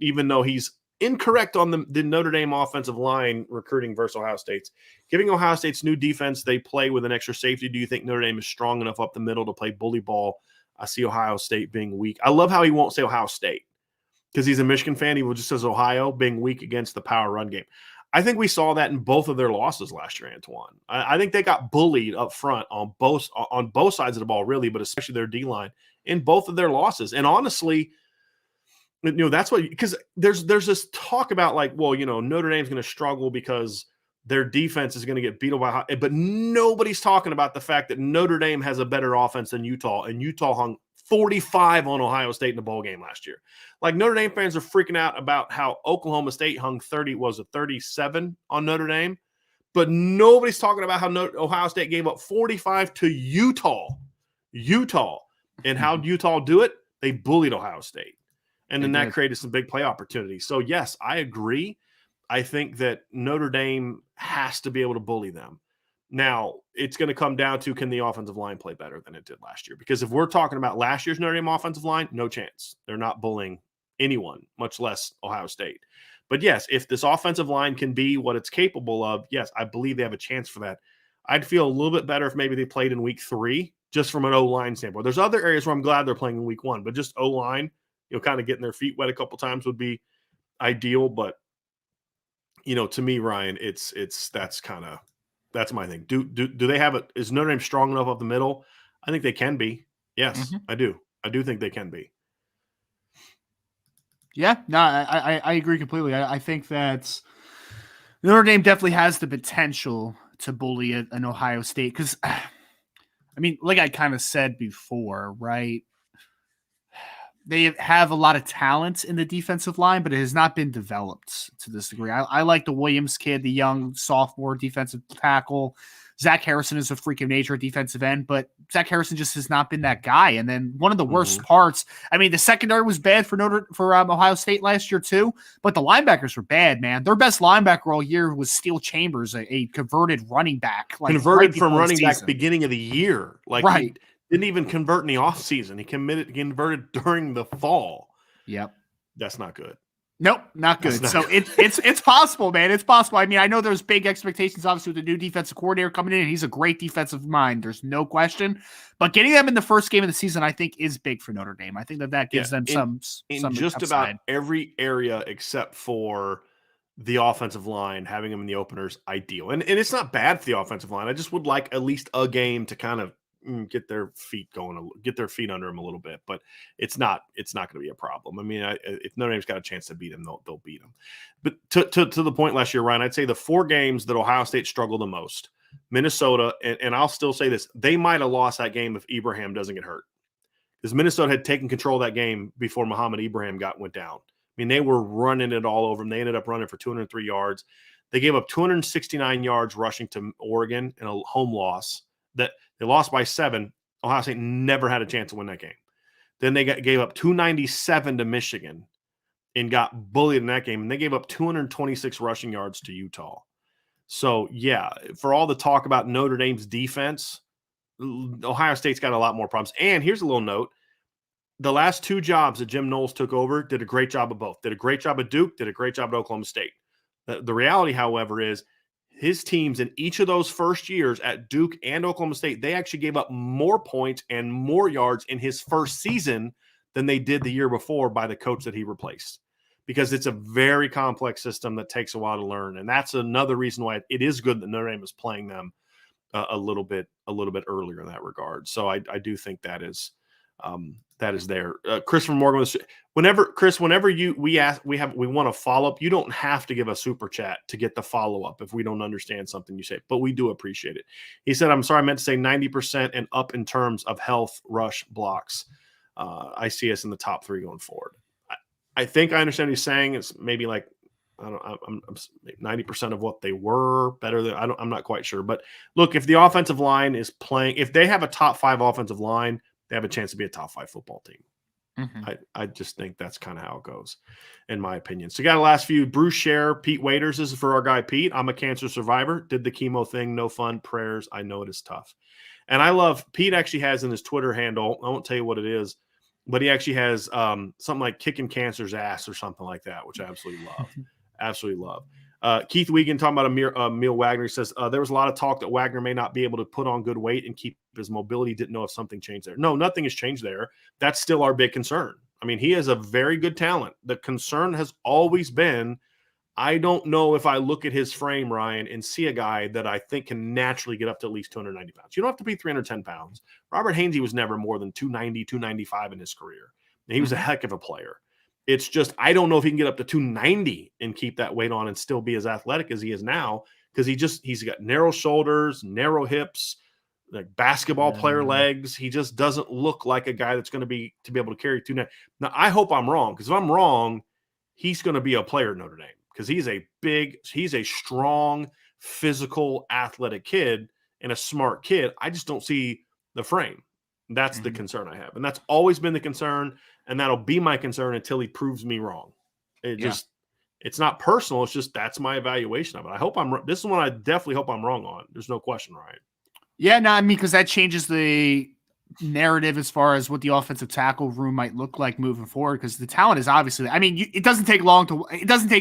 even though he's incorrect on the Notre Dame offensive line recruiting versus Ohio State's. Giving Ohio State's new defense, they play with an extra safety. Do you think Notre Dame is strong enough up the middle to play bully ball? I see Ohio State being weak. I love how he won't say Ohio State because he's a Michigan fan. He will just says Ohio being weak against the power run game. I think we saw that in both of their losses last year, Antoine. I think they got bullied up front on both sides of the ball, really, but especially their D-line in both of their losses. And honestly, that's what, because there's this talk about like, well, Notre Dame's going to struggle because their defense is going to get beat by, but nobody's talking about the fact that Notre Dame has a better offense than Utah, and Utah hung 45 on Ohio State in the bowl game last year. Like Notre Dame fans are freaking out about how Oklahoma State hung 37 on Notre Dame, but nobody's talking about how Ohio State gave up 45 to Utah. And how did Utah do it? They bullied Ohio State. And then that created some big play opportunities. So, yes, I agree. I think that Notre Dame has to be able to bully them. Now, it's going to come down to, can the offensive line play better than it did last year? Because if we're talking about last year's Notre Dame offensive line, no chance. They're not bullying anyone, much less Ohio State. But, yes, if this offensive line can be what it's capable of, yes, I believe they have a chance for that. I'd feel a little bit better if maybe they played in week 3, just from an O-line standpoint. There's other areas where I'm glad they're playing in week 1, but just O-line, kind of getting their feet wet a couple times would be ideal. But to me, Ryan, that's my thing. Do they have it? Is Notre Dame strong enough up the middle? I think they can be. Yes, I do. I do think they can be. Yeah, no, I agree completely. I think that Notre Dame definitely has the potential to bully an Ohio State because, I mean, like I kind of said before, right? They have a lot of talent in the defensive line, but it has not been developed to this degree. I like the Williams kid, the young sophomore defensive tackle. Zach Harrison is a freak of nature at defensive end, but Zach Harrison just has not been that guy. And then one of the worst parts, I mean, the secondary was bad for Ohio State last year too, but the linebackers were bad, man. Their best linebacker all year was Steele Chambers, a converted running back. Converted from running back beginning of the year. Right. He didn't even convert in the offseason. He converted during the fall. Yep. That's not good. Nope, not good. It's possible, man. It's possible. I mean, I know there's big expectations, obviously, with the new defensive coordinator coming in, and he's a great defensive mind. There's no question. But getting them in the first game of the season, I think, is big for Notre Dame. I think that gives them some just upside. About every area except for the offensive line, having them in the openers, ideal. And it's not bad for the offensive line. I just would like at least a game to kind of get their feet going, get their feet under them a little bit, but it's not going to be a problem. I mean, if Notre Dame's got a chance to beat them, they'll beat them. But to the point last year, Ryan, I'd say the 4 games that Ohio State struggled the most, Minnesota, and I'll still say this, they might have lost that game if Ibrahim doesn't get hurt, because Minnesota had taken control of that game before Muhammad Ibrahim went down. I mean, they were running it all over them. They ended up running for 203 yards. They gave up 269 yards rushing to Oregon in a home loss. That they lost by 7. Ohio State never had a chance to win that game. Then they gave up 297 to Michigan and got bullied in that game. And they gave up 226 rushing yards to Utah. So, yeah, for all the talk about Notre Dame's defense, Ohio State's got a lot more problems. And here's a little note. The last 2 jobs that Jim Knowles took over did a great job of both. Did a great job at Duke, did a great job at Oklahoma State. The reality, however, is his teams in each of those first years at Duke and Oklahoma State, they actually gave up more points and more yards in his first season than they did the year before by the coach that he replaced, because it's a very complex system that takes a while to learn. And that's another reason why it is good that Notre Dame is playing them a little bit earlier in that regard. So I do think that is there. Chris from Morgan, whenever we want a follow-up, you don't have to give a super chat to get the follow-up if we don't understand something you say, but we do appreciate it. He said, I'm sorry, I meant to say 90% and up in terms of health rush blocks. I see us in the top 3 going forward. I think I understand what he's saying. It's maybe like, I'm 90% of what they were better than, I'm not quite sure, but look, if the offensive line is playing, if they have a top 5 offensive line, they have a chance to be a top 5 football team. I just think that's kind of how it goes, in my opinion. So got a last few. Bruce Scher, Pete Waiters. This is for our guy Pete. I'm a cancer survivor. Did the chemo thing. No fun. Prayers. I know it is tough. And I love, Pete actually has in his Twitter handle, I won't tell you what it is, but he actually has something like kicking cancer's ass or something like that, which I absolutely love. Absolutely love. Keith Wiegand talking about Emil Wagner. He says, there was a lot of talk that Wagner may not be able to put on good weight and keep his mobility. Didn't know if something changed there. No, nothing has changed there. That's still our big concern. I mean, he has a very good talent. The concern has always been, I don't know if I look at his frame, Ryan, and see a guy that I think can naturally get up to at least 290 pounds. You don't have to be 310 pounds. Robert Hainsey was never more than 290, 295 in his career. And he was a heck of a player. It's just, I don't know if he can get up to 290 and keep that weight on and still be as athletic as he is now, because he's got narrow shoulders, narrow hips, like basketball player legs. He just doesn't look like a guy that's going to be able to carry 290. Now, I hope I'm wrong, because if I'm wrong, he's going to be a player at Notre Dame, because he's a strong, physical, athletic kid and a smart kid. I just don't see the frame. That's the concern I have. And that's always been the concern. And that'll be my concern until he proves me wrong. It's not personal. It's just, that's my evaluation of it. This is one I definitely hope I'm wrong on. There's no question, Ryan. Yeah, no, I mean, because that changes the narrative as far as what the offensive tackle room might look like moving forward. Because the talent is obviously, I mean, it doesn't take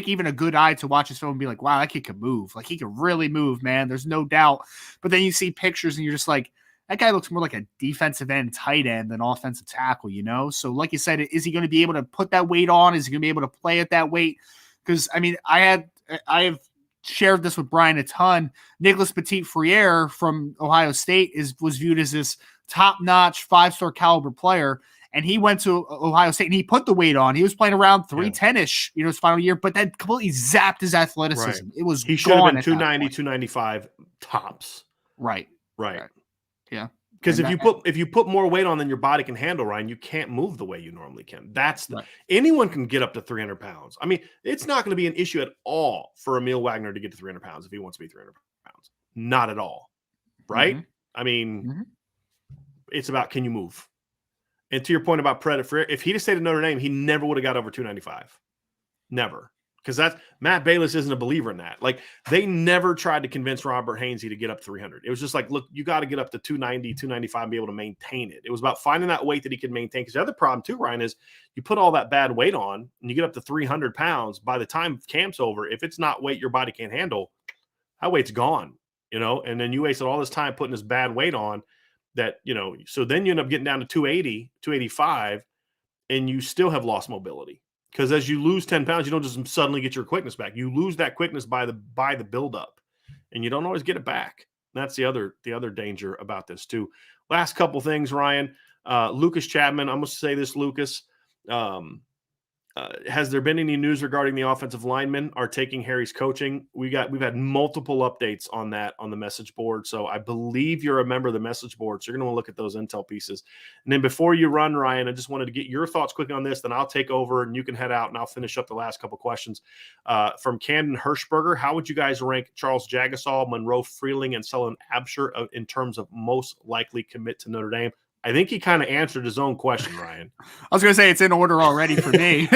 even a good eye to watch his film and be like, wow, that kid can move. Like, he can really move, man. There's no doubt. But then you see pictures and you're just like, that guy looks more like a defensive end tight end than offensive tackle, you know? So like you said, is he going to be able to put that weight on? Is he going to be able to play at that weight? Because, I mean, I have shared this with Brian a ton. Nicholas Petit-Frere from Ohio State was viewed as this top-notch 5-star caliber player. And he went to Ohio State and he put the weight on. He was playing around 310-ish, his final year, but that completely zapped his athleticism. Right. It was he should have been 290, 295 tops. Right. Yeah. Because if you put more weight on than your body can handle, Ryan, you can't move the way you normally can. Anyone can get up to 300 pounds. I mean, it's not going to be an issue at all for Emil Wagner to get to 300 pounds if he wants to be 300 pounds. Not at all. Right? Mm-hmm. I mean, it's about, can you move? And to your point about Predator, if he'd have stayed at Notre Dame, he never would have got over 295. Never. Because Matt Bayless isn't a believer in that. Like, they never tried to convince Robert Hainsey to get up to 300. It was just like, look, you got to get up to 290, 295 and be able to maintain it. It was about finding that weight that he could maintain. Because the other problem too, Ryan, is you put all that bad weight on and you get up to 300 pounds. By the time camp's over, if it's not weight your body can't handle, that weight's gone, and then you wasted all this time putting this bad weight on that, so then you end up getting down to 280, 285, and you still have lost mobility. Because as you lose 10 pounds, you don't just suddenly get your quickness back. You lose that quickness by the buildup, and you don't always get it back. And that's the other danger about this too. Last couple things, Ryan. Lucas Chapman. I'm going to say this, Lucas. Has there been any news regarding the offensive linemen are taking Harry's coaching? We've had multiple updates on that on the message board. So I believe you're a member of the message board. So you're going to want to look at those intel pieces. And then before you run, Ryan, I just wanted to get your thoughts quickly on this. Then I'll take over and you can head out and I'll finish up the last couple questions. From Camden Hirschberger, how would you guys rank Charles Jagassaw, Monroe, Freeling, and Sullivan Abstract in terms of most likely commit to Notre Dame? I think he kind of answered his own question, Ryan. I was going to say it's in order already for me.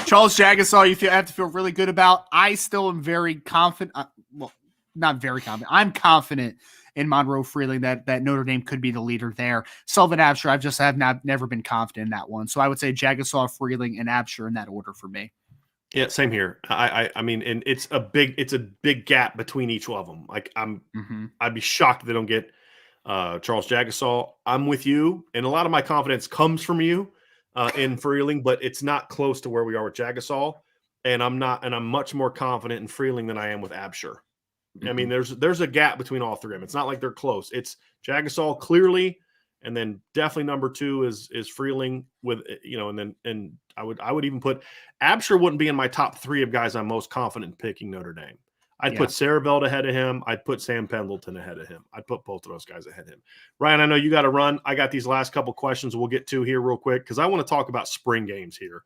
Charles Jagassaw, you have to feel really good about. I still am very confident. Well, not very confident. I'm confident in Monroe Freeling that Notre Dame could be the leader there. Sullivan Abstract, I have never been confident in that one. So I would say Jagassaw, Freeling, and Abstract in that order for me. Yeah, same here. I mean, and it's a big gap between each one of them. Like I'd be shocked if they don't get Charles Jagassaw. I'm with you, and a lot of my confidence comes from you in Freeling, but it's not close to where we are with Jagassaw. And I'm much more confident in Freeling than I am with Absher. I mean, there's a gap between all three of them. It's not like they're close. It's Jagassaw clearly, and then definitely number 2 is Freeling with and I would even put Absher wouldn't be in my top 3 of guys I'm most confident in picking Notre Dame. I'd put Cereville ahead of him. I'd put Sam Pendleton ahead of him. I'd put both of those guys ahead of him. Ryan, I know you got to run. I got these last couple questions we'll get to here real quick because I want to talk about spring games here.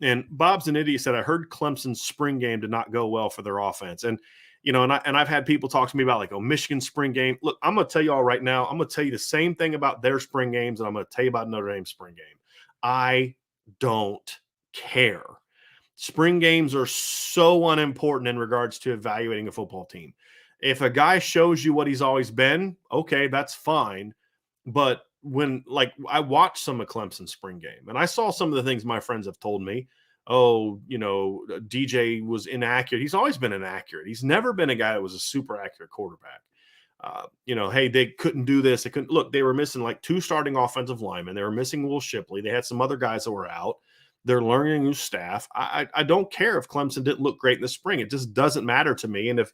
And Bob's an idiot said, I heard Clemson's spring game did not go well for their offense. And, I've had people talk to me about Michigan spring game. Look, I'm going to tell you all right now, I'm going to tell you the same thing about their spring games and I'm going to tell you about Notre Dame's spring game. I don't care. Spring games are so unimportant in regards to evaluating a football team. If a guy shows you what he's always been, okay, that's fine. But when I watched some of Clemson's spring game and I saw some of the things my friends have told me, DJ was inaccurate. He's always been inaccurate. He's never been a guy that was a super accurate quarterback. Hey, they couldn't do this. They were missing 2 starting offensive linemen. They were missing Will Shipley. They had some other guys that were out. They're learning a new staff. I don't care if Clemson didn't look great in the spring. It just doesn't matter to me. And if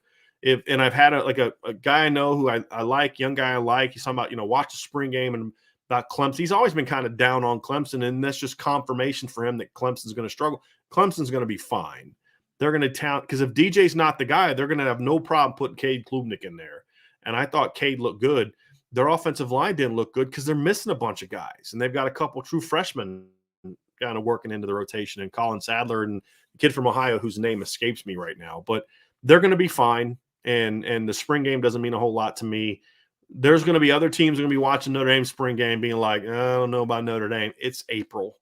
I've had a guy I know who I like, young guy I like, he's talking about, watch the spring game and about Clemson. He's always been kind of down on Clemson, and that's just confirmation for him that Clemson's going to struggle. Clemson's going to be fine. They're going to because if DJ's not the guy, they're going to have no problem putting Cade Klubnik in there. And I thought Cade looked good. Their offensive line didn't look good because they're missing a bunch of guys, and they've got a couple true freshmen kind of working into the rotation, and Colin Sadler and the kid from Ohio whose name escapes me right now, but they're going to be fine. And the spring game doesn't mean a whole lot to me. There's going to be other teams going to be watching Notre Dame spring game being like, I don't know about Notre Dame. It's April,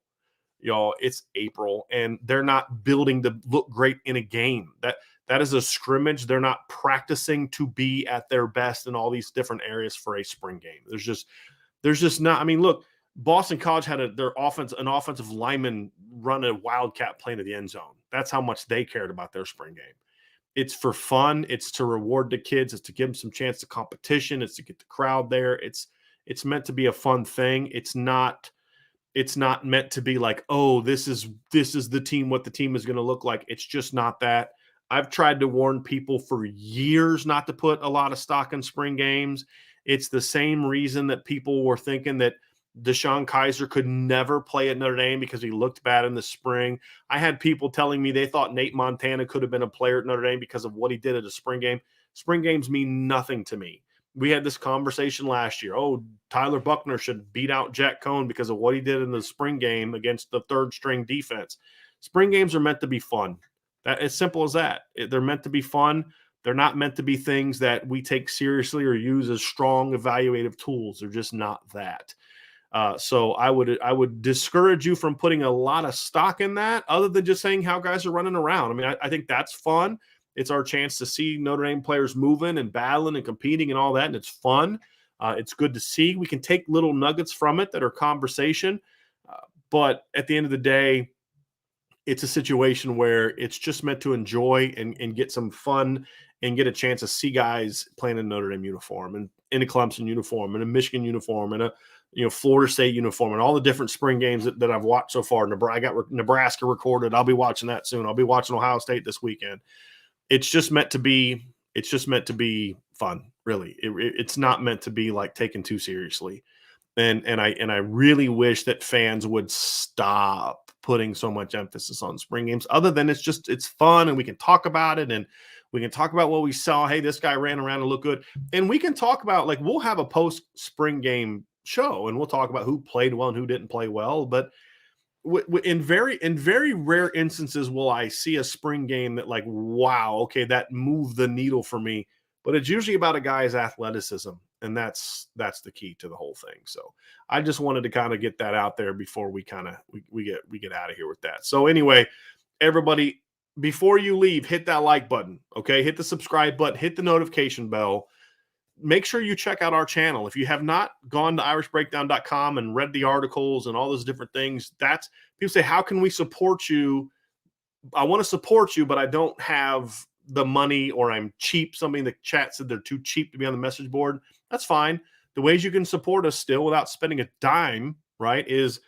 y'all. It's April, and they're not building to look great in a game. That is a scrimmage. They're not practicing to be at their best in all these different areas for a spring game. There's just not. I mean, look, Boston College had an offensive lineman run a wildcat play into the end zone. That's how much they cared about their spring game. It's for fun. It's to reward the kids. It's to give them some chance to competition. It's to get the crowd there. It's meant to be a fun thing. It's not meant to be like, oh, this is the team, what the team is going to look like. It's just not that. I've tried to warn people for years not to put a lot of stock in spring games. It's the same reason that people were thinking that Deshaun Kaiser could never play at Notre Dame because he looked bad in the spring. I had people telling me they thought Nate Montana could have been a player at Notre Dame because of what he did at a spring game. Spring games mean nothing to me. We had this conversation last year. Oh, Tyler Buckner should beat out Jack Cohn because of what he did in the spring game against the third string defense. Spring games are meant to be fun. That as simple as that. They're meant to be fun. They're not meant to be things that we take seriously or use as strong evaluative tools. They're just not that. So I would discourage you from putting a lot of stock in that, other than just saying how guys are running around. I mean, I think that's fun. It's our chance to see Notre Dame players moving and battling and competing and all that, and it's fun. It's good to see. We can take little nuggets from it that are conversation, but at the end of the day, it's a situation where it's just meant to enjoy and get some fun and get a chance to see guys playing in a Notre Dame uniform and in a Clemson uniform and a Michigan uniform and a Florida State uniform and all the different spring games that I've watched so far. I got Nebraska recorded. I'll be watching that soon. I'll be watching Ohio State this weekend. It's just meant to be fun, really. It's not meant to be like taken too seriously. And I really wish that fans would stop putting so much emphasis on spring games, other than it's fun and we can talk about it and we can talk about what we saw. Hey, this guy ran around and looked good. And we can talk about, like, we'll have a post spring game show and we'll talk about who played well and who didn't play well. But in very rare instances will I see a spring game that, like, wow, okay, that moved the needle for me. But it's usually about a guy's athleticism, and that's the key to the whole thing. So I just wanted to kind of get that out there before we get out of here with that. So anyway, everybody, before you leave, hit that like button, okay? Hit the subscribe button, hit the notification bell. Make sure you check out our channel. If you have not gone to irishbreakdown.com and read the articles and all those different things, that's people say, how can we support you? I want to support you, but I don't have the money, or I'm cheap. Somebody in the chat said they're too cheap to be on the message board. That's fine. The ways you can support us still without spending a dime, right, is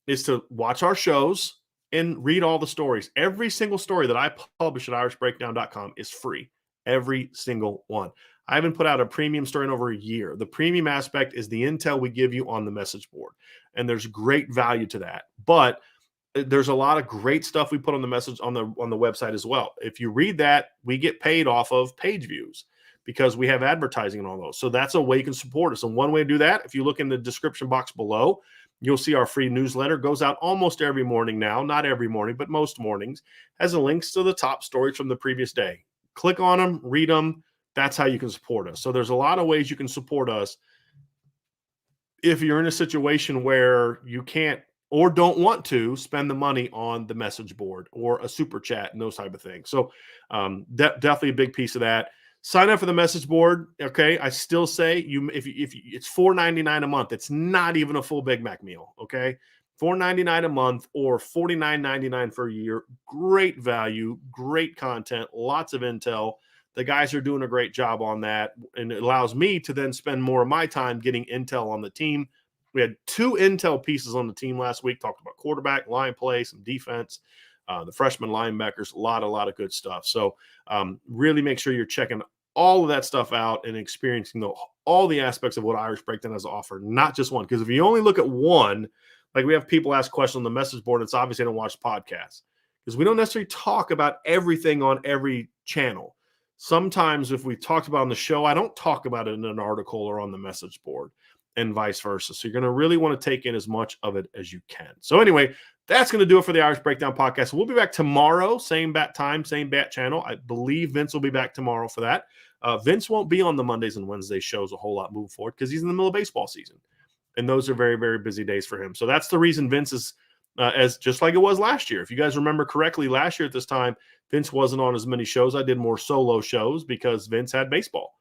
to watch our shows and read all the stories. Every single story that I publish at irishbreakdown.com is free. Every single one. I haven't put out a premium story in over a year. The premium aspect is the intel we give you on the message board, and there's great value to that. But there's a lot of great stuff we put on the message on the website as well. If you read that, we get paid off of page views because we have advertising and all those. So that's a way you can support us. And one way to do that, if you look in the description box below, you'll see our free newsletter. Goes out almost every morning now, not every morning, but most mornings, has links to the top stories from the previous day. Click on them, read them. That's how you can support us. So there's a lot of ways you can support us if you're in a situation where you can't or don't want to spend the money on the message board or a super chat and those type of things. So definitely a big piece of that. Sign up for the message board. Okay. I still say if it's $4.99 a month, it's not even a full Big Mac meal. Okay. $4.99 a month or $49.99 for a year. Great value, great content, lots of intel. The guys are doing a great job on that. And it allows me to then spend more of my time getting intel on the team. We had 2 intel pieces on the team last week, talked about quarterback, line play, some defense, the freshman linebackers, a lot of good stuff. So really make sure you're checking all of that stuff out and experiencing all the aspects of what Irish Breakdown has to offer, not just one. Because if you only look at one, like we have people ask questions on the message board, it's obvious they don't watch podcasts because we don't necessarily talk about everything on every channel. Sometimes if we talked about on the show, I don't talk about it in an article or on the message board, and vice versa. So you're going to really want to take in as much of it as you can. So anyway, that's going to do it for the Irish Breakdown podcast. We'll be back tomorrow, same bat time, same bat channel. I believe Vince will be back tomorrow for that. Vince won't be on the Mondays and Wednesday shows a whole lot moving forward because he's in the middle of baseball season. And those are very, very busy days for him. So that's the reason Vince is as just like it was last year. If you guys remember correctly, last year at this time, Vince wasn't on as many shows. I did more solo shows because Vince had baseball.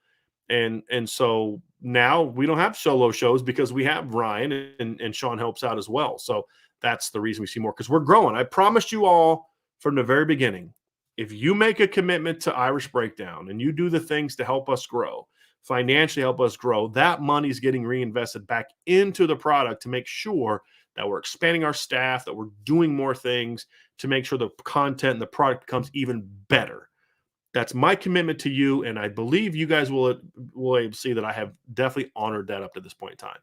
And so now we don't have solo shows because we have Ryan and Sean helps out as well. So that's the reason we see more, because we're growing. I promised you all from the very beginning, if you make a commitment to Irish Breakdown and you do the things to help us grow, financially help us grow, that money's getting reinvested back into the product to make sure that we're expanding our staff, that we're doing more things to make sure the content and the product becomes even better. That's my commitment to you, and I believe you guys will see that I have definitely honored that up to this point in time.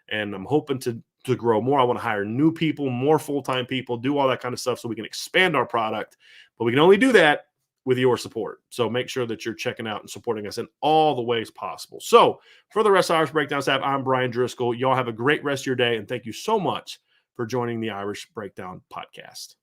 And I'm hoping to grow more. I want to hire new people, more full-time people, do all that kind of stuff so we can expand our product. But we can only do that with your support. So make sure that you're checking out and supporting us in all the ways possible. So for the rest of Irish Breakdown staff, I'm Brian Driscoll. Y'all have a great rest of your day, and thank you so much for joining the Irish Breakdown podcast.